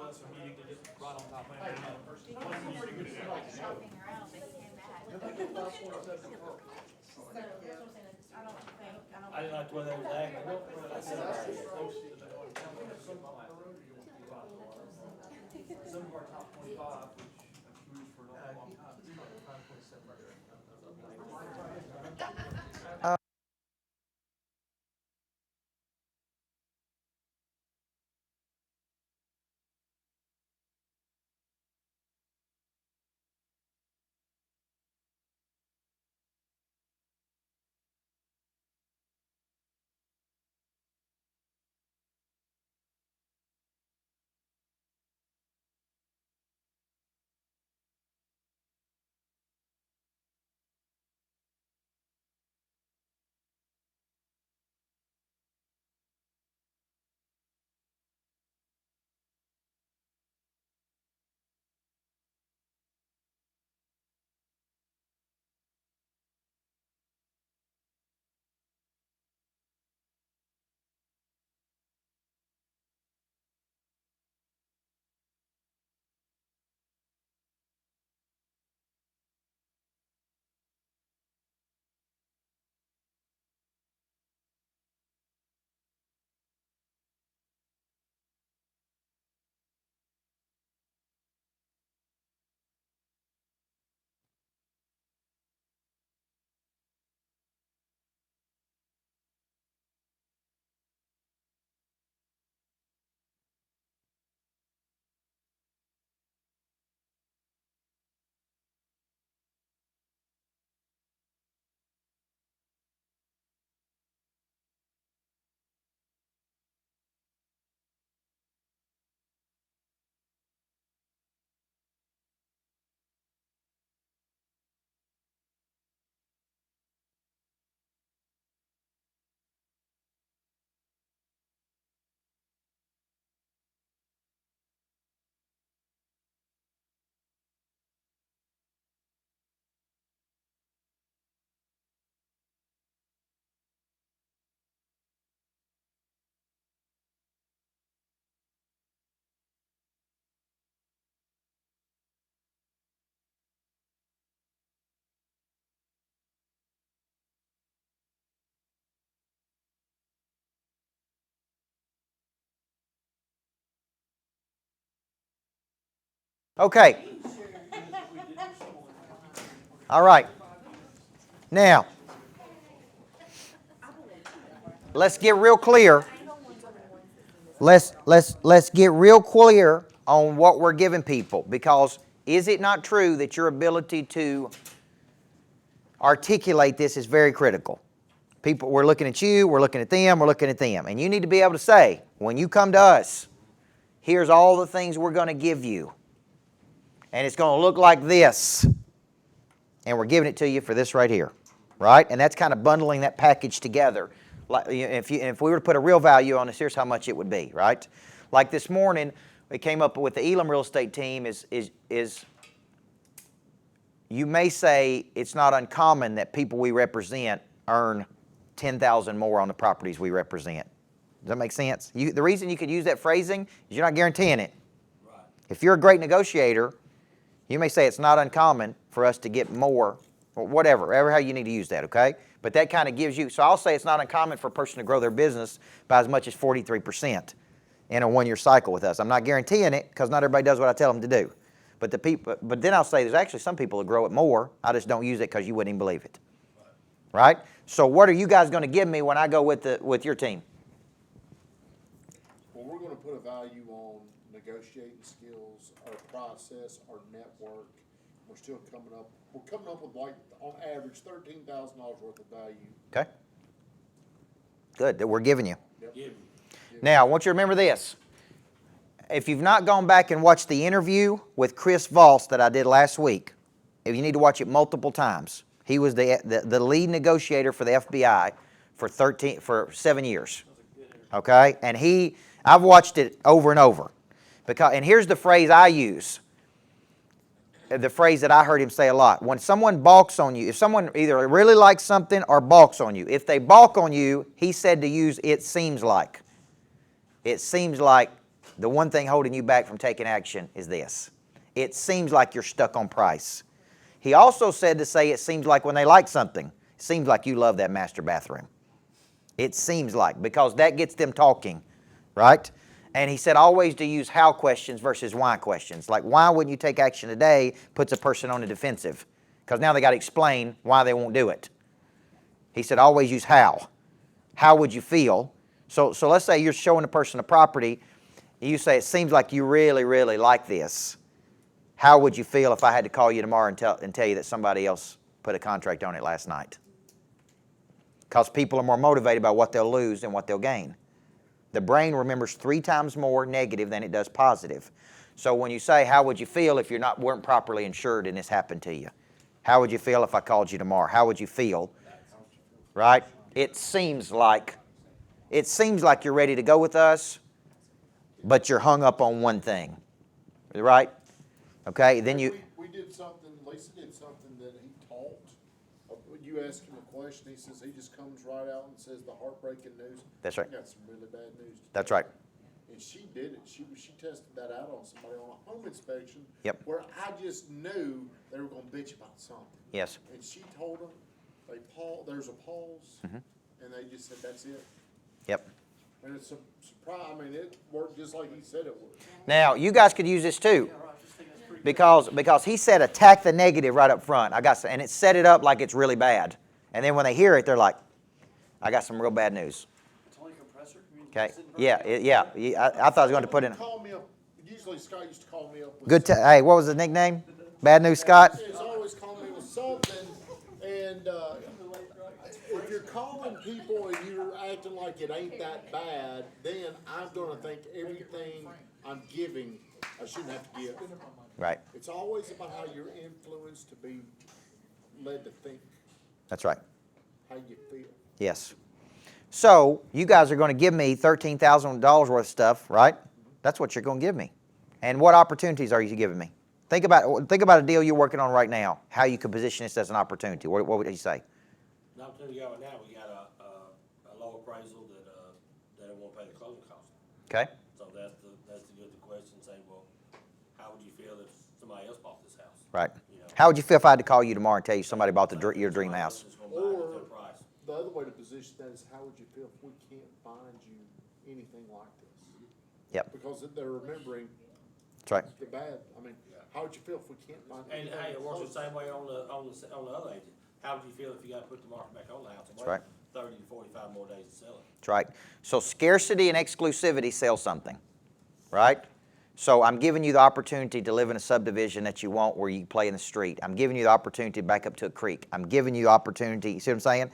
us immediately, just right on top of it. Shopping around, they came back. So, that's what I'm saying, I didn't like the way they was acting. I said, Some of our top 25, which I've used for a long time, it's about 5.7 right there. Okay. All right. Now, let's get real clear. Let's get real clear on what we're giving people, because is it not true that your ability to articulate this is very critical? People, we're looking at you, we're looking at them, we're looking at them, and you need to be able to say, when you come to us, here's all the things we're going to give you, and it's going to look like this, and we're giving it to you for this right here, right? And that's kind of bundling that package together. Like, if we were to put a real value on this, here's how much it would be, right? Like this morning, we came up with the Elam real estate team is you may say it's not uncommon that people we represent earn 10,000 more on the properties we represent. Does that make sense? The reason you could use that phrasing is you're not guaranteeing it. right. If you're a great negotiator, you may say it's not uncommon for us to get more, or whatever how you need to use that, okay? But that kind of gives you, so I'll say it's not uncommon for a person to grow their business by as much as 43% in a one-year cycle with us. I'm not guaranteeing it, because not everybody does what I tell them to do. But then I'll say there's actually some people that grow it more. I just don't use it because you wouldn't even believe it. Right? So what are you guys going to give me when I go with your team? Well, we're gonna put a value on negotiating skills, our process, our network. We're coming up with like, on average, $13,000 worth of value. Okay? Good, that we're giving you. Give me. Now, I want you to remember this. If you've not gone back and watched the interview with Chris Voss that I did last week, if you need to watch it multiple times, he was the lead negotiator for the FBI for 7 years. Okay? And I've watched it over and over. And here's the phrase I use, the phrase that I heard him say a lot. When someone balks on you, if someone either really likes something or balks on you, if they balk on you, he said to use "it seems like." It seems like the one thing holding you back from taking action is this. It seems like you're stuck on price. He also said to say it seems like when they like something, it seems like you love that master bathroom. It seems like, because that gets them talking, right? And he said always to use how questions versus why questions. Like, why wouldn't you take action today puts a person on the defensive, because now they got to explain why they won't do it. He said always use how. How would you feel? So let's say you're showing a person a property. You say, it seems like you really, really like this. How would you feel if I had to call you tomorrow and tell you that somebody else put a contract on it last night? Because people are more motivated by what they'll lose than what they'll gain. The brain remembers 3 times more negative than it does positive. So when you say, how would you feel if you weren't properly insured and this happened to you? How would you feel if I called you tomorrow? How would you feel? Right? It seems like you're ready to go with us, but you're hung up on one thing. Right? Okay, then you... We did something, Lisa did something that he taught. You ask him a question, he says, he just comes right out and says the heartbreaking news. That's right. I got some really bad news today. That's right. And she did it. She tested that out on somebody on a home inspection. Yep. Where I just knew they were gonna bitch about something. Yes. And she told them, there's a pause, and they just said, that's it. Yep. And it's a surprise, I mean, it worked just like he said it would. Now, you guys could use this too. Because he said attack the negative right up front. And it set it up like it's really bad. And then when they hear it, they're like, I got some real bad news. It's only a compressor? You mean Okay? it's sitting Yeah. I thought I was going to put in. Call me up, usually Scott used to call me up with. Good. Hey, what was the nickname? Bad News Scott? He's always calling me with something, and if you're calling people and you're acting like it ain't that bad, then I'm gonna think everything I'm giving, I shouldn't have to give. Right. It's always about how you're influenced to be led to think, That's right. how you feel. Yes. So you guys are going to give me $13,000 worth of stuff, right? That's what you're going to give me. And what opportunities are you giving me? Think about a deal you're working on right now. How you could position this as an opportunity. What would you say? The opportunity we got right now, we got a low appraisal that it won't pay the closing costs. Okay. So that's the good question, say, well, how would you feel if somebody else bought this house? Right. You know? How would you feel if I had to call you tomorrow and tell you somebody bought your dream house? Just gonna buy it at their price. The other way to position that is, how would you feel if we can't find you anything like this? Yep. Because they're remembering That's right. the bad, I mean, how would you feel if we can't find And anything? hey, it works the close? same way on the other agent. How would you feel if you got to put the market back on the house and That's wait right. 30 to 45 more days to sell it? That's right. So scarcity and exclusivity sell something, right? So I'm giving you the opportunity to live in a subdivision that you want where you play in the street. I'm giving you the opportunity to back up to a creek. I'm giving you the opportunity, you see what I'm saying?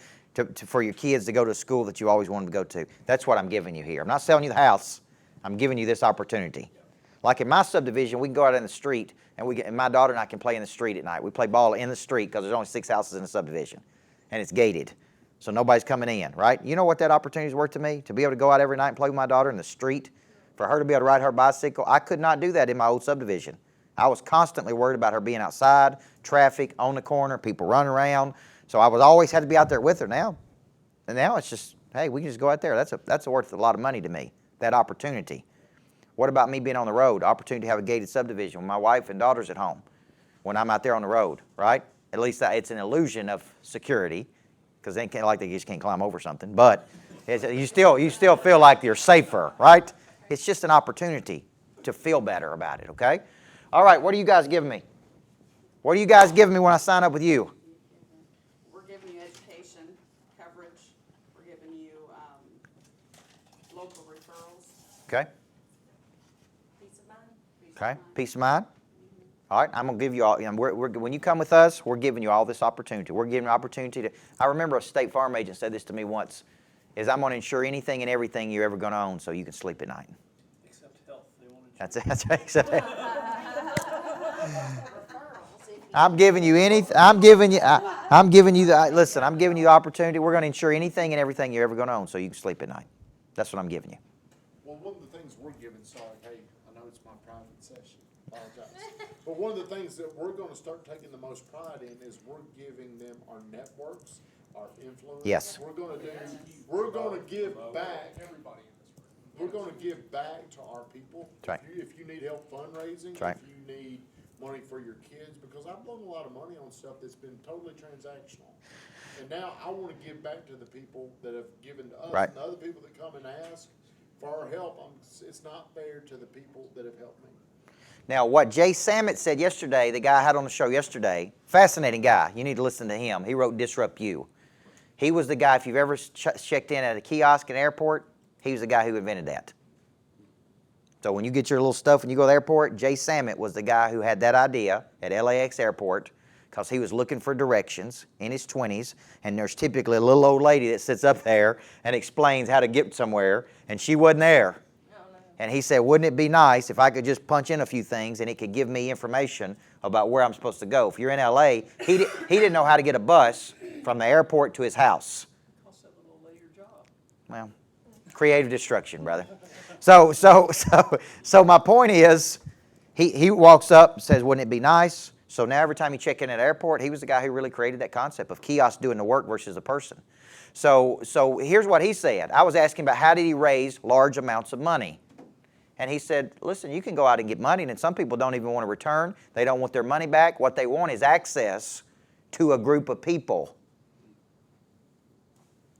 For your kids to go to a school that you always wanted to go to. That's what I'm giving you here. I'm not selling you the house. I'm giving you this opportunity. Like in my subdivision, we can go out in the street, and my daughter and I can play in the street at night. We play ball in the street because there's only 6 houses in the subdivision, and it's gated. So nobody's coming in, right? You know what that opportunity is worth to me? To be able to go out every night and play with my daughter in the street, for her to be able to ride her bicycle. I could not do that in my old subdivision. I was constantly worried about her being outside, traffic, on the corner, people running around. So I was always had to be out there with her now. And now it's just, hey, we can just go out there. That's worth a lot of money to me, that opportunity. What about me being on the road? Opportunity to have a gated subdivision with my wife and daughters at home when I'm out there on the road, right? At least it's an illusion of security, because they just can't climb over something. But you still feel like you're safer, right? It's just an opportunity to feel better about it, okay? All right, what are you guys giving me? What are you guys giving me when I sign up with you? We're giving you education coverage. We're giving you local referrals. Okay? Peace of mind. Okay, peace of mind. All right, I'm going to give you all, when you come with us, we're giving you all this opportunity. We're giving you opportunity to, I remember a State Farm agent said this to me once, is I'm going to insure anything and everything you're ever going to own so you can sleep at night. Except health, they won't That's it. Referrals, if you I'm giving you anything, I'm giving you the opportunity. We're going to insure anything and everything you're ever going to own so you can sleep at night. That's what I'm giving you. Well, one of the things we're giving, sorry, hey, I know it's my private session, apologize. But one of the things that we're gonna start taking the most pride in is we're giving them our networks, our influence. Yes. We're gonna give back. everybody in this room. We're gonna give back to our people. That's right. If you need help fundraising, That's right. if you need money for your kids, because I've blown a lot of money on stuff that's been totally transactional. And now I wanna give back to the people that have given to us. Right. And the other people that come and ask for our help, it's not fair to the people that have helped me. Now, what Jay Samet said yesterday, the guy I had on the show yesterday, fascinating guy. You need to listen to him. He wrote Disrupt You. He was the guy, if you've ever checked in at a kiosk in an airport, he was the guy who invented that. So when you get your little stuff and you go to the airport, Jay Samet was the guy who had that idea at LAX airport because he was looking for directions in his 20s, and there's typically a little old lady that sits up there and explains how to get somewhere, and she wasn't there. And he said, wouldn't it be nice if I could just punch in a few things and it could give me information about where I'm supposed to go? If you're in LA, he didn't know how to get a bus from the airport to his house. Cost that little lady your job. Well, creative destruction, brother. So my point is, he walks up and says, wouldn't it be nice? So now every time you check in at an airport, he was the guy who really created that concept of kiosks doing the work versus the person. So here's what he said. I was asking about how did he raise large amounts of money? And he said, listen, you can go out and get money, and some people don't even want to return. They don't want their money back. What they want is access to a group of people.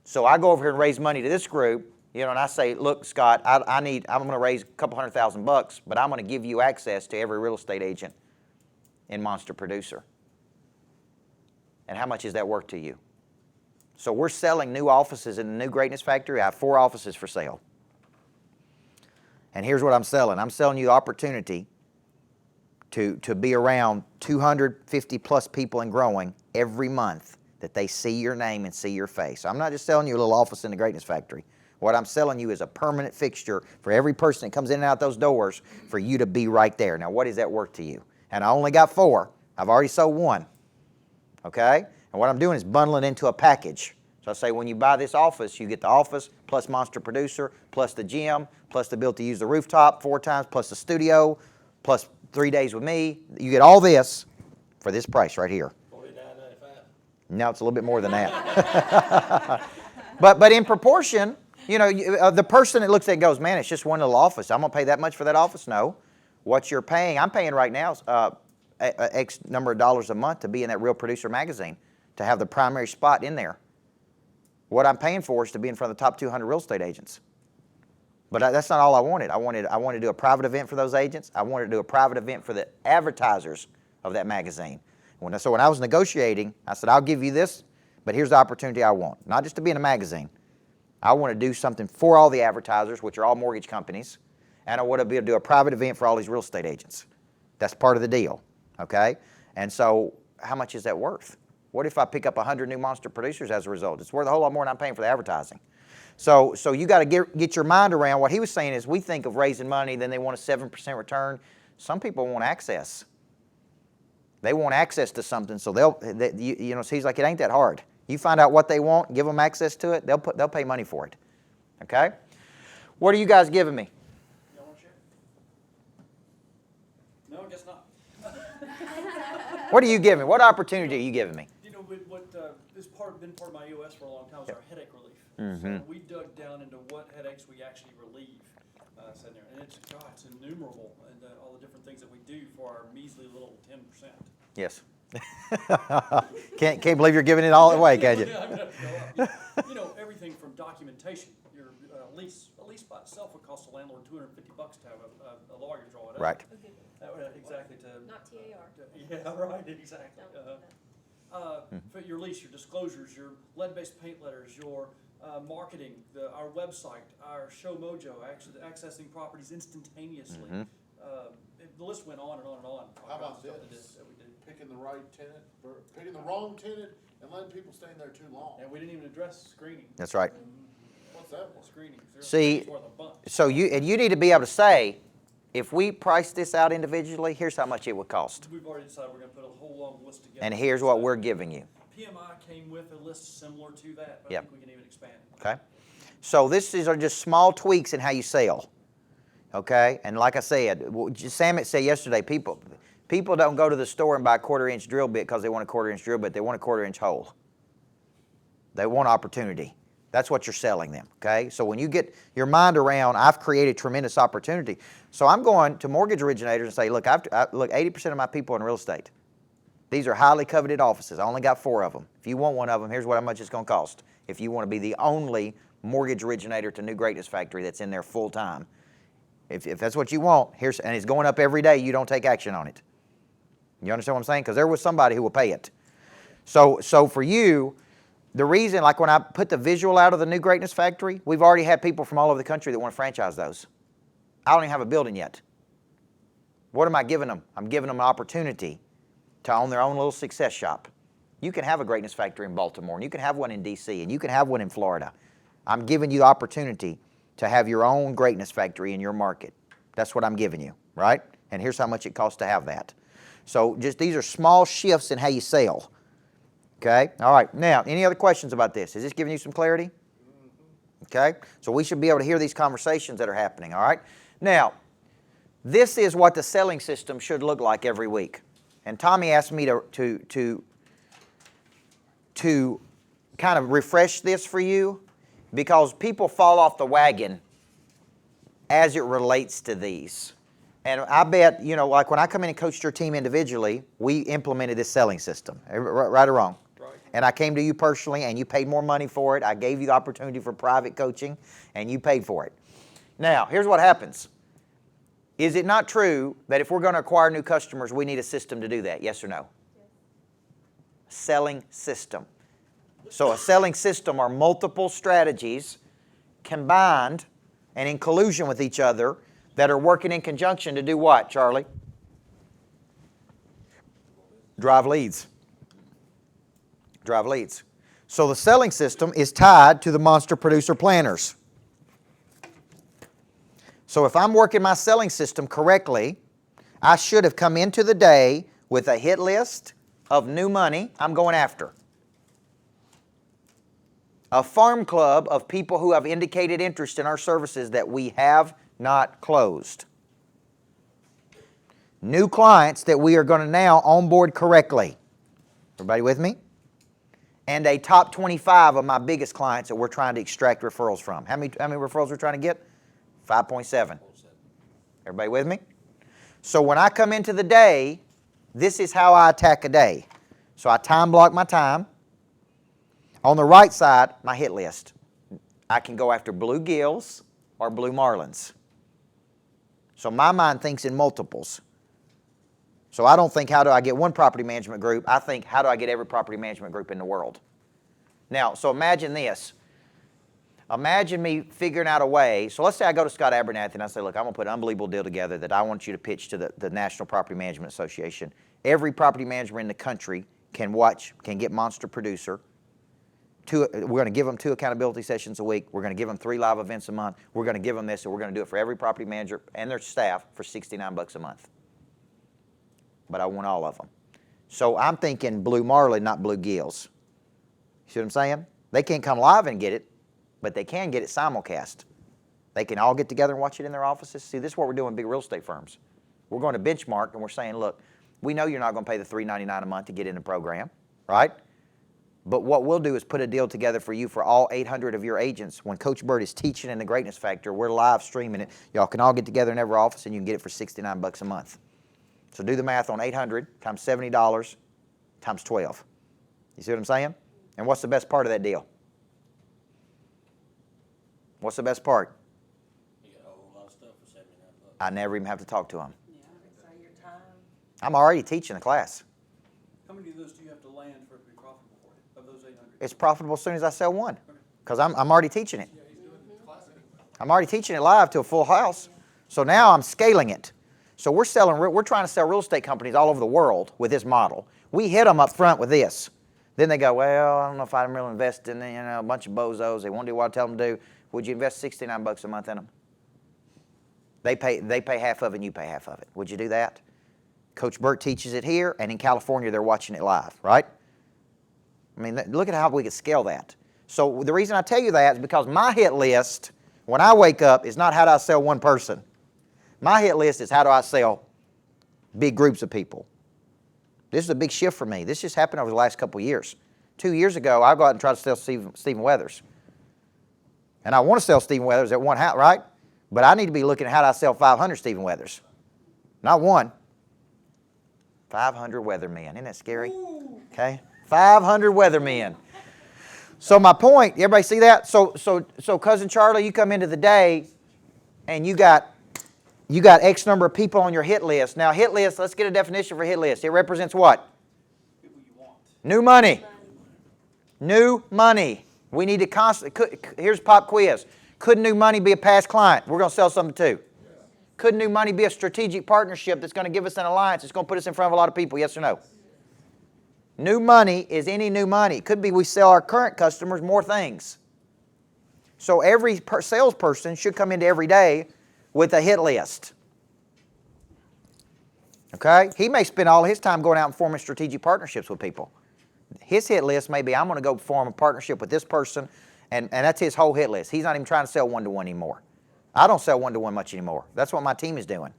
So I go over here and raise money to this group, and I say, look, Scott, I'm going to raise a couple $100,000, but I'm going to give you access to every real estate agent in Monster Producer. And how much is that worth to you? So we're selling new offices in the new Greatness Factory. I have 4 offices for sale. And here's what I'm selling. I'm selling you the opportunity to be around 250 plus people and growing every month that they see your name and see your face. I'm not just selling you a little office in the Greatness Factory. What I'm selling you is a permanent fixture for every person that comes in and out those doors for you to be right there. Now, what is that worth to you? And I only got 4. I've already sold 1. Okay? And what I'm doing is bundling into a package. So I say when you buy this office, you get the office plus Monster Producer plus the gym plus the ability to use the rooftop 4 times plus the studio plus 3 days with me. You get all this for this price right here. $49.95. No, it's a little bit more than that. but in proportion, the person that looks at it goes, man, it's just one little office. I'm going to pay that much for that office? No. What you're paying, I'm paying right now X number of dollars a month to be in that Real Producer magazine, to have the primary spot in there. What I'm paying for is to be in front of the top 200 real estate agents. But that's not all I wanted. I wanted to do a private event for those agents. I wanted to do a private event for the advertisers of that magazine. So when I was negotiating, I said, I'll give you this, but here's the opportunity I want. Not just to be in a magazine. I want to do something for all the advertisers, which are all mortgage companies, and I want to be able to do a private event for all these real estate agents. That's part of the deal, okay? And so how much is that worth? What if I pick up 100 new Monster Producers as a result? It's worth a whole lot more than I'm paying for the advertising. So you got to get your mind around what he was saying is we think of raising money, then they want a 7% return. Some people want access. They want access to something, so so he's like, it ain't that hard. You find out what they want, give them access to it, they'll pay money for it. Okay? What are you guys giving me? Y'all want to share? No, I guess not. What are you giving me? What opportunity are you giving me? What has been part of my EOS for a long time is our headache relief. Mm-hmm. So we dug down into what headaches we actually relieve. Sitting there, and it's innumerable, and all the different things that we do for our measly little 10%. Yes. Can't believe you're giving it all away, can you? Everything from documentation. Your lease by itself would cost the landlord $250 to have a lawyer draw it up. Right. Exactly. Not TAR. Yeah, right. Exactly. Don't do that. For your lease, your disclosures, your lead-based paint letters, your marketing, our website, our show mojo, actually accessing properties instantaneously. Mm-hmm. The list went on and on and on. How about Stuff this? that we did. Picking the right tenant, or picking the wrong tenant, and letting people stay in there too long. And we didn't even address screening. That's right. What's that for? Screening. See, Worth a bunch. So you need to be able to say, if we price this out individually, here's how much it would cost. We've already decided we're going to put a whole long list together. And here's what we're giving you. PMI came with a list similar to that, but Yep. I think we can even expand it. Okay? So these are just small tweaks in how you sell. Okay? And like I said, Samet said yesterday, people don't go to the store and buy a 1/4-inch drill bit because they want a 1/4-inch drill bit. They want a 1/4-inch hole. They want opportunity. That's what you're selling them, okay? So when you get your mind around, I've created tremendous opportunity. So I'm going to mortgage originators and say, look, look, 80% of my people are in real estate. These are highly coveted offices. I only got 4 of them. If you want one of them, here's how much it's going to cost. If you want to be the only mortgage originator to New Greatness Factory that's in there full time. If that's what you want, and it's going up every day, you don't take action on it. You understand what I'm saying? Because there was somebody who will pay it. So for you, the reason, like when I put the visual out of the New Greatness Factory, we've already had people from all over the country that want to franchise those. I don't even have a building yet. What am I giving them? I'm giving them an opportunity to own their own little success shop. You can have a Greatness Factory in Baltimore, and you can have one in D.C., and you can have one in Florida. I'm giving you the opportunity to have your own Greatness Factory in your market. That's what I'm giving you, right? And here's how much it costs to have that. So just these are small shifts in how you sell. Okay? All right. Now, any other questions about this? Is this giving you some clarity? Okay? So we should be able to hear these conversations that are happening, all right? Now, this is what the selling system should look like every week. And Tommy asked me to kind of refresh this for you because people fall off the wagon as it relates to these. And I bet, you know, like when I come in and coached your team individually, we implemented this selling system, right or wrong? Right. And I came to you personally and you paid more money for it. I gave you the opportunity for private coaching and you paid for it. Now, here's what happens. Is it not true that if we're going to acquire new customers, we need a system to do that? Yes or no? Yes. Selling system. So a selling system are multiple strategies combined and in collusion with each other that are working in conjunction to do what, Charlie? Drive leads. Drive leads. So the selling system is tied to the monster producer planners. So if I'm working my selling system correctly, I should have come into the day with a hit list of new money I'm going after. A farm club of people who have indicated interest in our services that we have not closed. New clients that we are going to now onboard correctly. Everybody with me? And a top 25 of my biggest clients that we're trying to extract referrals from. How many referrals we're trying to get? 5.7. Everybody with me? So when I come into the day, this is how I attack a day. So I time block my time. On the right side, my hit list. I can go after bluegills or blue marlins. So my mind thinks in multiples. So I don't think, how do I get one property management group? I think, how do I get every property management group in the world? Now, so imagine this. Imagine me figuring out a way. So let's say I go to Scott Abernathy and I say, look, I'm going to put an unbelievable deal together that I want you to pitch to the National Property Management Association. Every property manager in the country can get Monster Producer. We're going to give them 2 accountability sessions a week. We're going to give them 3 live events a month. We're going to give them this, and we're going to do it for every property manager and their staff for $69 a month. But I want all of them. So I'm thinking blue marlin, not blue gills. You see what I'm saying? They can't come live and get it, but they can get it simulcast. They can all get together and watch it in their offices. See, this is what we're doing in big real estate firms. We're going to benchmark, and we're saying, look, we know you're not going to pay the $3.99 a month to get in the program, right? But what we'll do is put a deal together for you for all 800 of your agents. When Coach Burt is teaching in the Greatness Factor, we're live streaming it. Y'all can all get together in every office and you can get it for $69 a month. So do the math on 800 times $70 times 12. You see what I'm saying? And what's the best part of that deal? What's the best part? You get a whole lot of stuff for $79. I never even have to talk to them. Yeah, so your time. I'm already teaching the class. How many of those do you have to land for it to be profitable for you, of those 800? It's profitable as soon as I sell one because I'm already teaching it. I'm already teaching it live to a full house. So now I'm scaling it. So we're trying to sell real estate companies all over the world with this model. We hit them up front with this. Then they go, well, I don't know if I'm really investing in, a bunch of bozos. They won't do what I tell them to do. Would you invest $69 a month in them? They pay half of it and you pay half of it. Would you do that? Coach Burt teaches it here, and in California they're watching it live, right? I mean, look at how we could scale that. So the reason I tell you that is because my hit list, when I wake up, is not how do I sell one person. My hit list is how do I sell big groups of people. This is a big shift for me. This just happened over the last couple of years. 2 years ago, I go out and try to sell Stephen Weathers. And I want to sell Stephen Weathers at one house, right? But I need to be looking at how do I sell 500 Stephen Weathers. Not one. 500 weathermen. Isn't that scary? Okay? 500 weathermen. So my point, everybody see that? So Cousin Charlie, you come into the day and you got X number of people on your hit list. Now hit list, let's get a definition for hit list. It represents what? People you want. New money. New money. We need to constantly, here's pop quiz. Could new money be a past client? We're going to sell something too. Could new money be a strategic partnership that's going to give us an alliance? It's going to put us in front of a lot of people, yes or no? New money is any new money. It could be we sell our current customers more things. So every salesperson should come into every day with a hit list. Okay? He may spend all his time going out and forming strategic partnerships with people. His hit list may be, I'm going to go form a partnership with this person, and that's his whole hit list. He's not even trying to sell one-to-one anymore. I don't sell one-to-one much anymore. That's what my team is doing.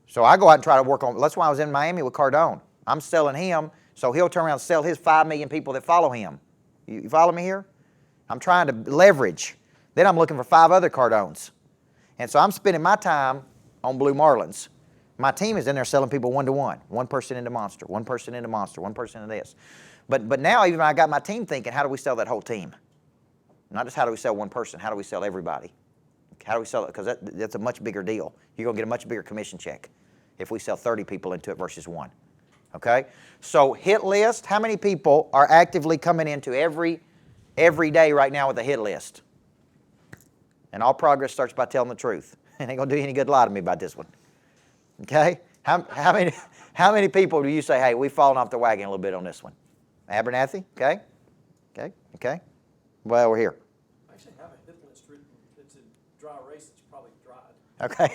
So I go out and try to work on, that's why I was in Miami with Cardone. I'm selling him, so he'll turn around and sell his 5 million people that follow him. You follow me here? I'm trying to leverage. Then I'm looking for 5 other Cardones. And so I'm spending my time on Blue Marlins. My team is in there selling people one-to-one. One person into Monster, one person into Monster, one person into this. But now even I got my team thinking, how do we sell that whole team? Not just how do we sell one person, how do we sell everybody? How do we sell it? Because that's a much bigger deal. You're going to get a much bigger commission check if we sell 30 people into it versus 1. Okay? So hit list, how many people are actively coming into every day right now with a hit list? And all progress starts by telling the truth. It ain't going to do you any good to lie to me about this one. Okay? How many people do you say, hey, we've fallen off the wagon a little bit on this one? Abernathy? Okay? Okay? Okay? Well, we're here. I actually have a hit list written. It's a dry erase that's probably dried. Okay.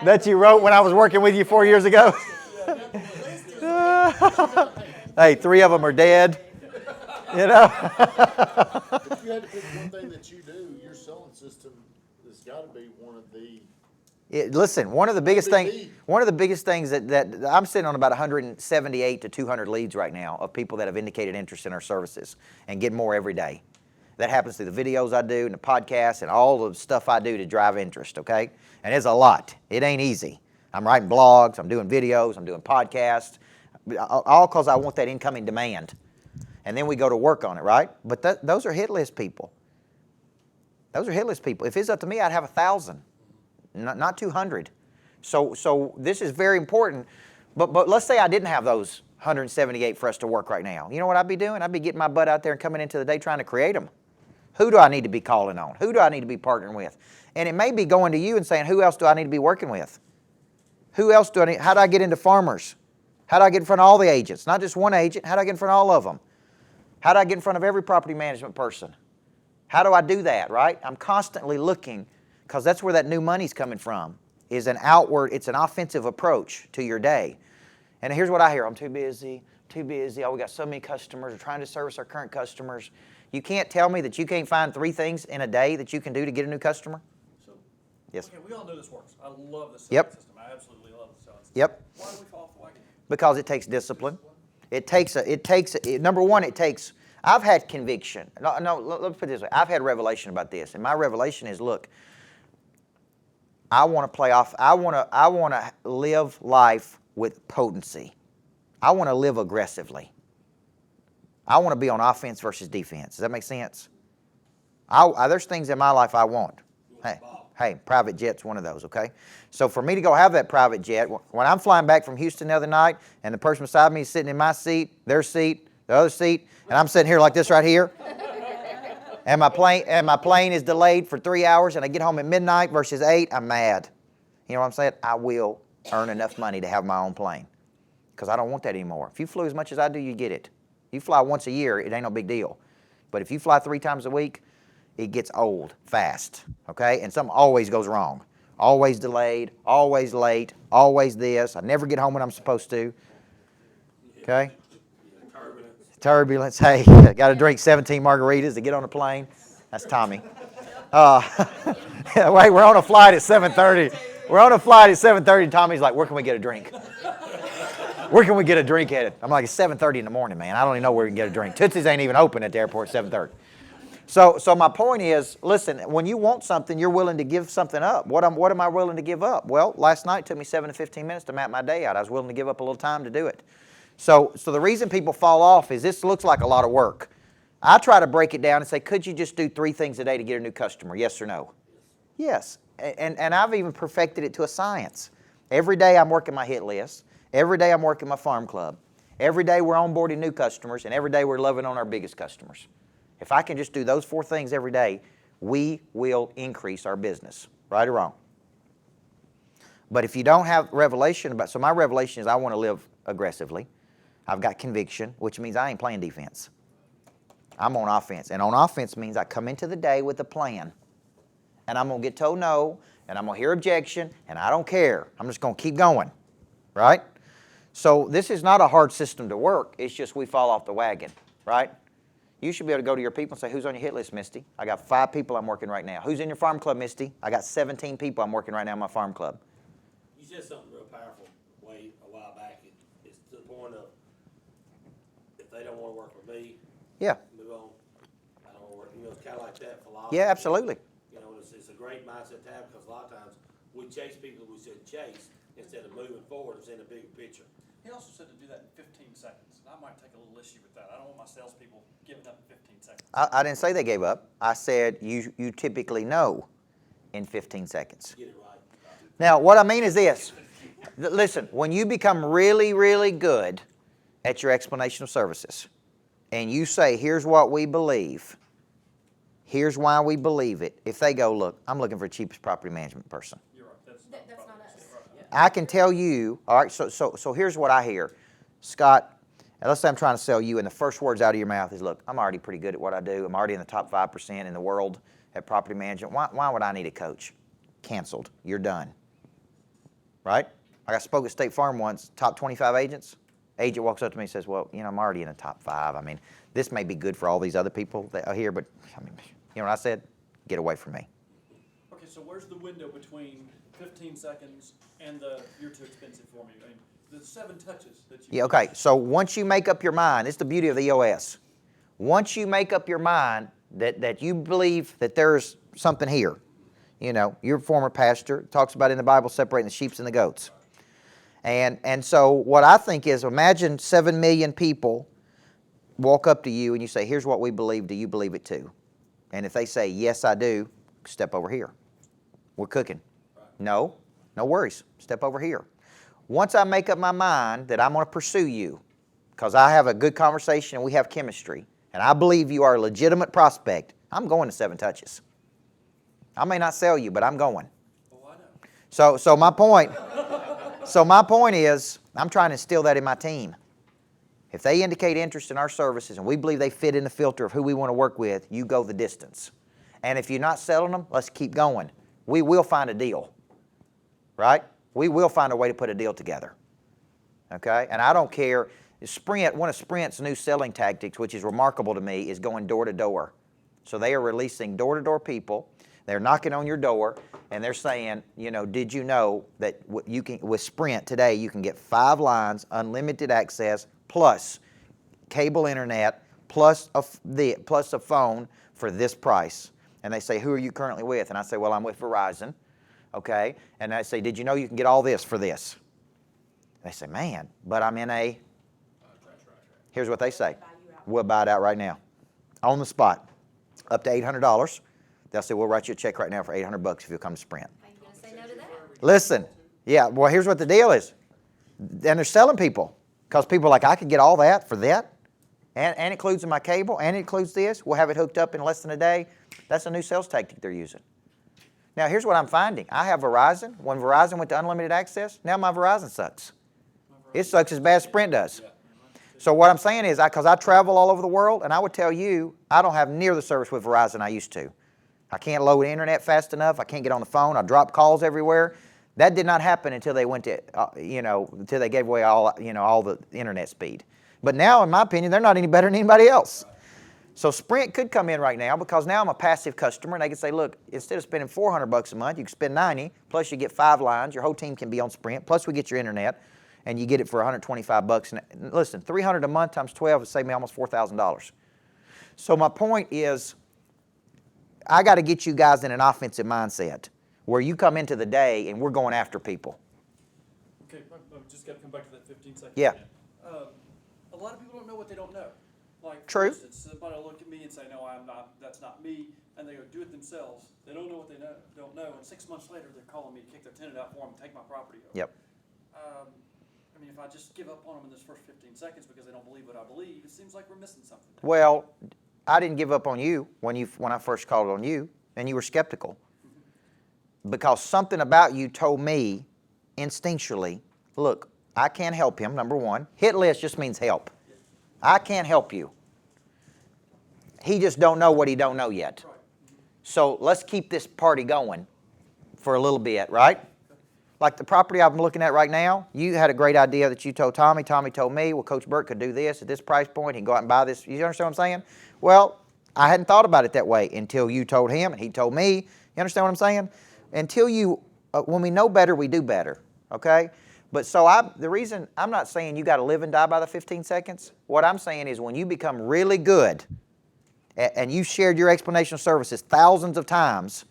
That you wrote when I was working with you 4 years ago? Hey, 3 of them are dead. You know? If you had to pick one thing that you do, your selling system has got to be one of the. Listen, one of the biggest things that I'm sitting on about 178 to 200 leads right now of people that have indicated interest in our services and get more every day. That happens through the videos I do and the podcasts and all the stuff I do to drive interest, okay? And it's a lot. It ain't easy. I'm writing blogs, I'm doing videos, I'm doing podcasts, all because I want that incoming demand. And then we go to work on it, right? But those are hit list people. Those are hit list people. If it's up to me, I'd have 1,000, not 200. So this is very important. But let's say I didn't have those 178 for us to work right now. You know what I'd be doing? I'd be getting my butt out there and coming into the day trying to create them. Who do I need to be calling on? Who do I need to be partnering with? And it may be going to you and saying, who else do I need to be working with? Who else do I need? How do I get into farmers? How do I get in front of all the agents? Not just one agent. How do I get in front of all of them? How do I get in front of every property management person? How do I do that, right? I'm constantly looking, because that's where that new money's coming from, is an outward, it's an offensive approach to your day. And here's what I hear. I'm too busy. Oh, we got so many customers. We're trying to service our current customers. You can't tell me that you can't find 3 things in a day that you can do to get a new customer? So, yes. Okay, we all know this works. I love the selling Yep. system. I absolutely love the selling system. Yep. Why do we fall off the wagon? Because it takes discipline. Number one, I've had conviction. No, let's put it this way. I've had revelation about this. And my revelation is, look, I want to live life with potency. I want to live aggressively. I want to be on offense versus defense. Does that make sense? There's things in my life I want. Hey, private jet's one of those, okay? So for me to go have that private jet, when I'm flying back from Houston the other night and the person beside me is sitting in my seat, their seat, the other seat, and I'm sitting here like this right here, and my plane is delayed for 3 hours and I get home at midnight versus 8, I'm mad. You know what I'm saying? I will earn enough money to have my own plane because I don't want that anymore. If you flew as much as I do, you get it. You fly once a year, it ain't no big deal. But if you fly 3 times a week, it gets old fast, okay? And something always goes wrong. Always delayed, always late, always this. I never get home when I'm supposed to, okay? Turbulence. Hey, got to drink 17 margaritas to get on a plane. That's Tommy. Wait, we're on a flight at 7:30. We're on a flight at 7:30, and Tommy's like, where can we get a drink? Where can we get a drink at it? I'm like, it's 7:30 in the morning, man. I don't even know where we can get a drink. Tootsie's ain't even open at the airport at 7:30. So my point is, listen, when you want something, you're willing to give something up. What am I willing to give up? Well, last night it took me 7 to 15 minutes to map my day out. I was willing to give up a little time to do it. So the reason people fall off is this looks like a lot of work. I try to break it down and say, could you just do 3 things a day to get a new customer? Yes or no? Yes. And I've even perfected it to a science. Every day I'm working my hit list. Every day I'm working my farm club. Every day we're onboarding new customers, and every day we're loving on our biggest customers. If I can just do those 4 things every day, we will increase our business, right or wrong. But if you don't have revelation so my revelation is I want to live aggressively. I've got conviction, which means I ain't playing defense. I'm on offense. And on offense means I come into the day with a plan. And I'm going to get told no, and I'm going to hear objection, and I don't care. I'm just going to keep going, right? So this is not a hard system to work. It's just we fall off the wagon, right? You should be able to go to your people and say, who's on your hit list, Misty? I got 5 people I'm working right now. Who's in your farm club, Misty? I got 17 people I'm working right now in my farm club. You said something real powerful a while back. It's to the point of, if they don't want to work with me, Yeah. move on. I don't want to work. You know, it's kind of like that philosophy. Yeah, absolutely. You know, it's a great mindset to have because a lot of times we chase people we shouldn't chase instead of moving forward and seeing a bigger picture. He also said to do that in 15 seconds, and I might take a little issue with that. I don't want my salespeople giving up in 15 seconds. I didn't say they gave up. I said you typically know in 15 seconds. Get it right. Now, what I mean is this. Listen, when you become really, really good at your explanation of services, and you say, here's what we believe, here's why we believe it, if they go, look, I'm looking for the cheapest property management person. You're right. That's That's not us. I can tell you, all right, so here's what I hear. Scott, and let's say I'm trying to sell you, and the first words out of your mouth is, look, I'm already pretty good at what I do. I'm already in the top 5% in the world at property management. Why would I need a coach? Canceled. You're done. Right? I spoke at State Farm once, top 25 agents. Agent walks up to me and says, well, you know, I'm already in the top 5. I mean, this may be good for all these other people that are here, but, I mean, you know what I said? Get away from me. Okay, so where's the window between 15 seconds and you're too expensive for me? I mean, the 7 touches that you... Yeah, okay, so once you make up your mind, it's the beauty of the EOS. Once you make up your mind that you believe that there's something here, you know, your former pastor talks about in the Bible separating the sheep and the goats. And so what I think is, imagine 7 million people walk up to you and you say, here's what we believe, do you believe it too? And if they say, yes, I do, step over here. We're cooking. No, no worries, step over here. Once I make up my mind that I'm going to pursue you, because I have a good conversation and we have chemistry, and I believe you are a legitimate prospect, I'm going to 7 touches. I may not sell you, but I'm going. Oh, I know. So my point is, I'm trying to instill that in my team. If they indicate interest in our services and we believe they fit in the filter of who we want to work with, you go the distance. And if you're not selling them, let's keep going. We will find a deal, right? We will find a way to put a deal together, okay? And I don't care. One of Sprint's new selling tactics, which is remarkable to me, is going door to door. So they are releasing door-to-door people. They're knocking on your door, and they're saying, you know, did you know that you can, with Sprint today, you can get 5 lines, unlimited access, plus cable internet, plus a phone for this price. And they say, who are you currently with? And I say, well, I'm with Verizon, okay? And I say, did you know you can get all this for this? They say, man, but I'm in a, here's what they say, we'll buy it out right now, on the spot, up to $800. They'll say, we'll write you a check right now for $800 if you'll come to Sprint. How you gonna say no to that? Listen, yeah, well, here's what the deal is. And they're selling people, because people are like, I could get all that for that, and it includes my cable, and it includes this. We'll have it hooked up in less than a day. That's a new sales tactic they're using. Now, here's what I'm finding. I have Verizon. When Verizon went to unlimited access, now my Verizon sucks. It sucks as bad as Sprint does. So what I'm saying is, because I travel all over the world, and I would tell you, I don't have near the service with Verizon I used to. I can't load internet fast enough. I can't get on the phone. I drop calls everywhere. That did not happen until they went to, until they gave away all the internet speed. But now, in my opinion, they're not any better than anybody else. So Sprint could come in right now, because now I'm a passive customer, and they can say, look, instead of spending $400 a month, you can spend $90, plus you get 5 lines. Your whole team can be on Sprint, plus we get your internet. and you get it for $125. And listen, $300 a month times 12 would save me almost $4,000. So my point is, I got to get you guys in an offensive mindset where you come into the day and we're going after people. Okay, I've just got to come back to that 15 seconds. Yeah. again. A lot of people don't know what they don't know. Like, True. For instance, somebody will look at me and say, no, I'm not, that's not me, and they go do it themselves. They don't know what they don't know, and 6 months later, they're calling me to kick their tenant out for them and take my property over. Yep. I mean, if I just give up on them in those first 15 seconds because they don't believe what I believe, it seems like we're missing something. Well, I didn't give up on you when I first called on you, and you were skeptical. Because something about you told me instinctually, look, I can't help him, number one. Hit list just means help. I can't help you. He just don't know what he don't know yet. Right. So let's keep this party going for a little bit, right? Like the property I'm looking at right now, you had a great idea that you told Tommy. Tommy told me, well, Coach Burt could do this at this price point. He can go out and buy this. You understand what I'm saying? Well, I hadn't thought about it that way until you told him and he told me. You understand what I'm saying? Until you, when we know better, we do better, okay? But so the reason, I'm not saying you got to live and die by the 15 seconds. What I'm saying is when you become really good and you shared your explanation of services thousands of times,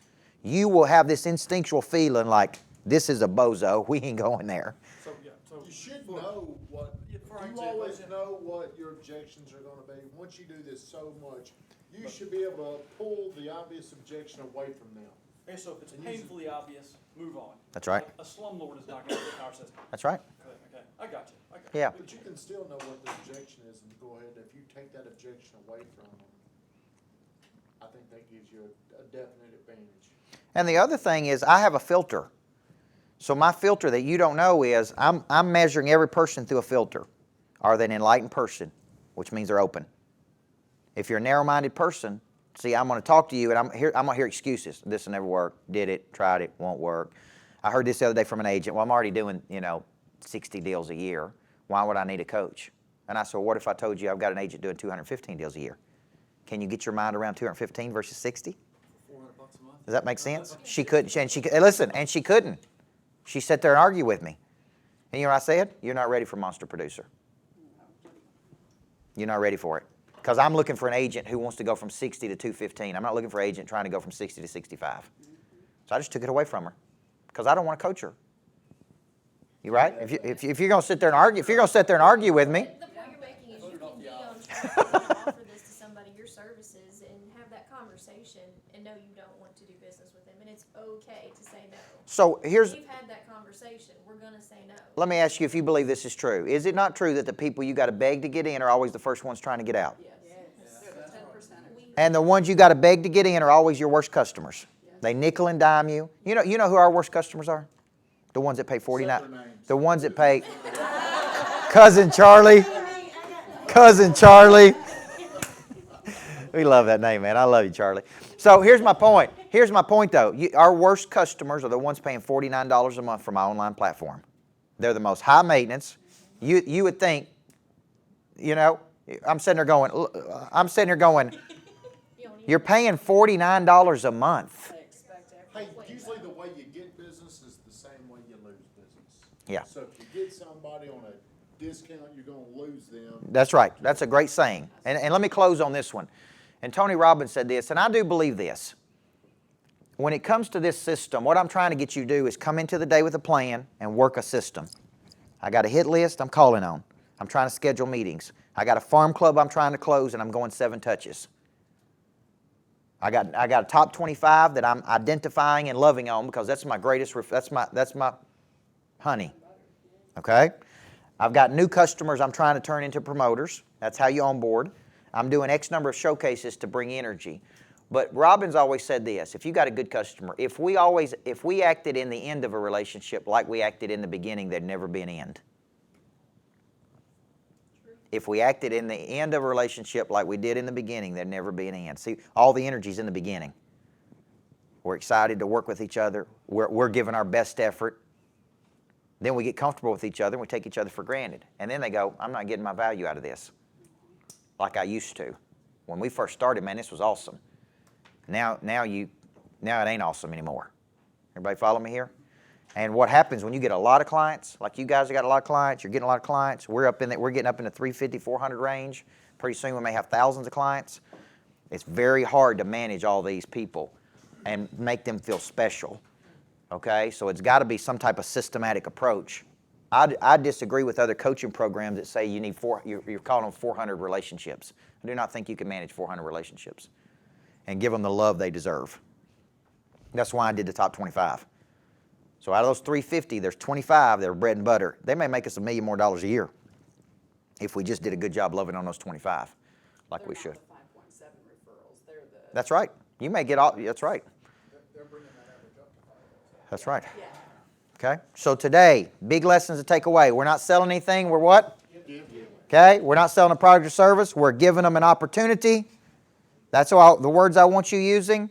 you will have this instinctual feeling like, this is a bozo, we ain't going there. So, yeah, so You should know what, for you example, always know what your objections are gonna be. Once you do this so much, you should be able to pull the obvious objection away from them. okay, so if it's painfully obvious, move on. That's right. A slumlord is not going to fit in our system. That's right. Okay, I got you. Yeah. But you can still know what the objection is and go ahead, if you take that objection away from them, I think that gives you a definite advantage. And the other thing is I have a filter. So my filter that you don't know is I'm measuring every person through a filter. Are they an enlightened person? Which means they're open. If you're a narrow-minded person, see, I'm going to talk to you and I'm going to hear excuses. This will never work. Did it, tried it, won't work. I heard this the other day from an agent. Well, I'm already doing, 60 deals a year. Why would I need a coach? And I said, well, what if I told you I've got an agent doing 215 deals a year? Can you get your mind around 215 versus 60? $400 a month. Does that make sense? She couldn't, and she couldn't. She sat there and argued with me. And you know what I said? You're not ready for Monster Producer. You're not ready for it. Because I'm looking for an agent who wants to go from 60 to 215. I'm not looking for an agent trying to go from 60 to 65. So I just took it away from her. Because I don't want to coach her. You right? If you're going to sit there and argue, with me, The point you're making is you can be on track and offer this to somebody, your services, and have that conversation and know you don't want to do business with them, and it's okay to say no. so here's, We've had that conversation, we're gonna say no. let me ask you if you believe this is true. Is it not true that the people you got to beg to get in are always the first ones trying to get out? Yes. 10%. And the ones you got to beg to get in are always your worst customers. They nickel and dime you. You know who our worst customers are? The ones that pay 49. Say their names. The ones that pay Cousin Charlie. Cousin Charlie. We love that name, man. I love you, Charlie. So here's my point. Here's my point, though. Our worst customers are the ones paying $49 a month for my online platform. They're the most high maintenance. You would think, I'm sitting there going, you're paying $49 a month. They expect Hey, everything. usually the way you get business is the same way you lose business. Yeah. So if you get somebody on a discount, you're gonna lose them. That's right. That's a great saying. And let me close on this one. And Tony Robbins said this, and I do believe this. When it comes to this system, what I'm trying to get you to do is come into the day with a plan and work a system. I got a hit list I'm calling on. I'm trying to schedule meetings. I got a farm club I'm trying to close, and I'm going 7 touches. I got a top 25 that I'm identifying and loving on because that's my greatest, that's my honey. Okay? I've got new customers I'm trying to turn into promoters. That's how you onboard. I'm doing X number of showcases to bring energy. But Robbins always said this, if you got a good customer, if we acted in the end of a relationship like we acted in the beginning, there'd never be an end. If we acted in the end of a relationship like we did in the beginning, there'd never be an end. See, all the energy's in the beginning. We're excited to work with each other. We're giving our best effort. Then we get comfortable with each other and we take each other for granted. And then they go, I'm not getting my value out of this like I used to. When we first started, man, this was awesome. Now it ain't awesome anymore. Everybody follow me here? And what happens when you get a lot of clients, like you guys have got a lot of clients, you're getting a lot of clients, we're getting up in the 350, 400 range. Pretty soon we may have thousands of clients. It's very hard to manage all these people and make them feel special, okay? So it's got to be some type of systematic approach. I disagree with other coaching programs that say you need you're calling them 400 relationships. I do not think you can manage 400 relationships and give them the love they deserve. That's why I did the top 25. So out of those 350, there's 25 that are bread and butter. They may make us $1 million more a year if we just did a good job loving on those 25, like we should. They're not the 5.7 referrals, they're the. That's right. You may get all, that's right. They're bringing that average up to 5. That's right. Yeah. Okay? So today, big lessons to take away. We're not selling anything. We're what? Okay? We're not selling a product or service. We're giving them an opportunity. That's all the words I want you using.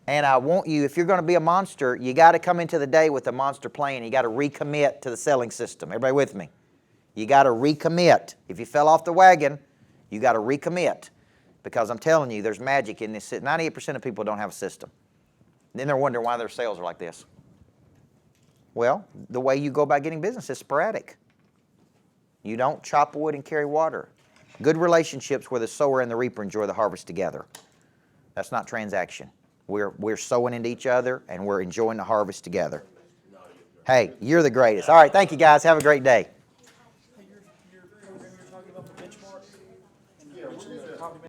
And I want you, if you're going to be a monster, you got to come into the day with a monster plan. You got to recommit to the selling system. Everybody with me? You got to recommit. If you fell off the wagon, you got to recommit. Because I'm telling you, there's magic in this. 98% of people don't have a system. Then they're wondering why their sales are like this. Well, the way you go about getting business is sporadic. You don't chop wood and carry water. Good relationships where the sower and the reaper enjoy the harvest together. That's not transaction. We're sowing into each other and we're enjoying the harvest together. Hey, you're the greatest. All right, thank you guys. Have a great day. Hey, you're talking about the benchmark and the property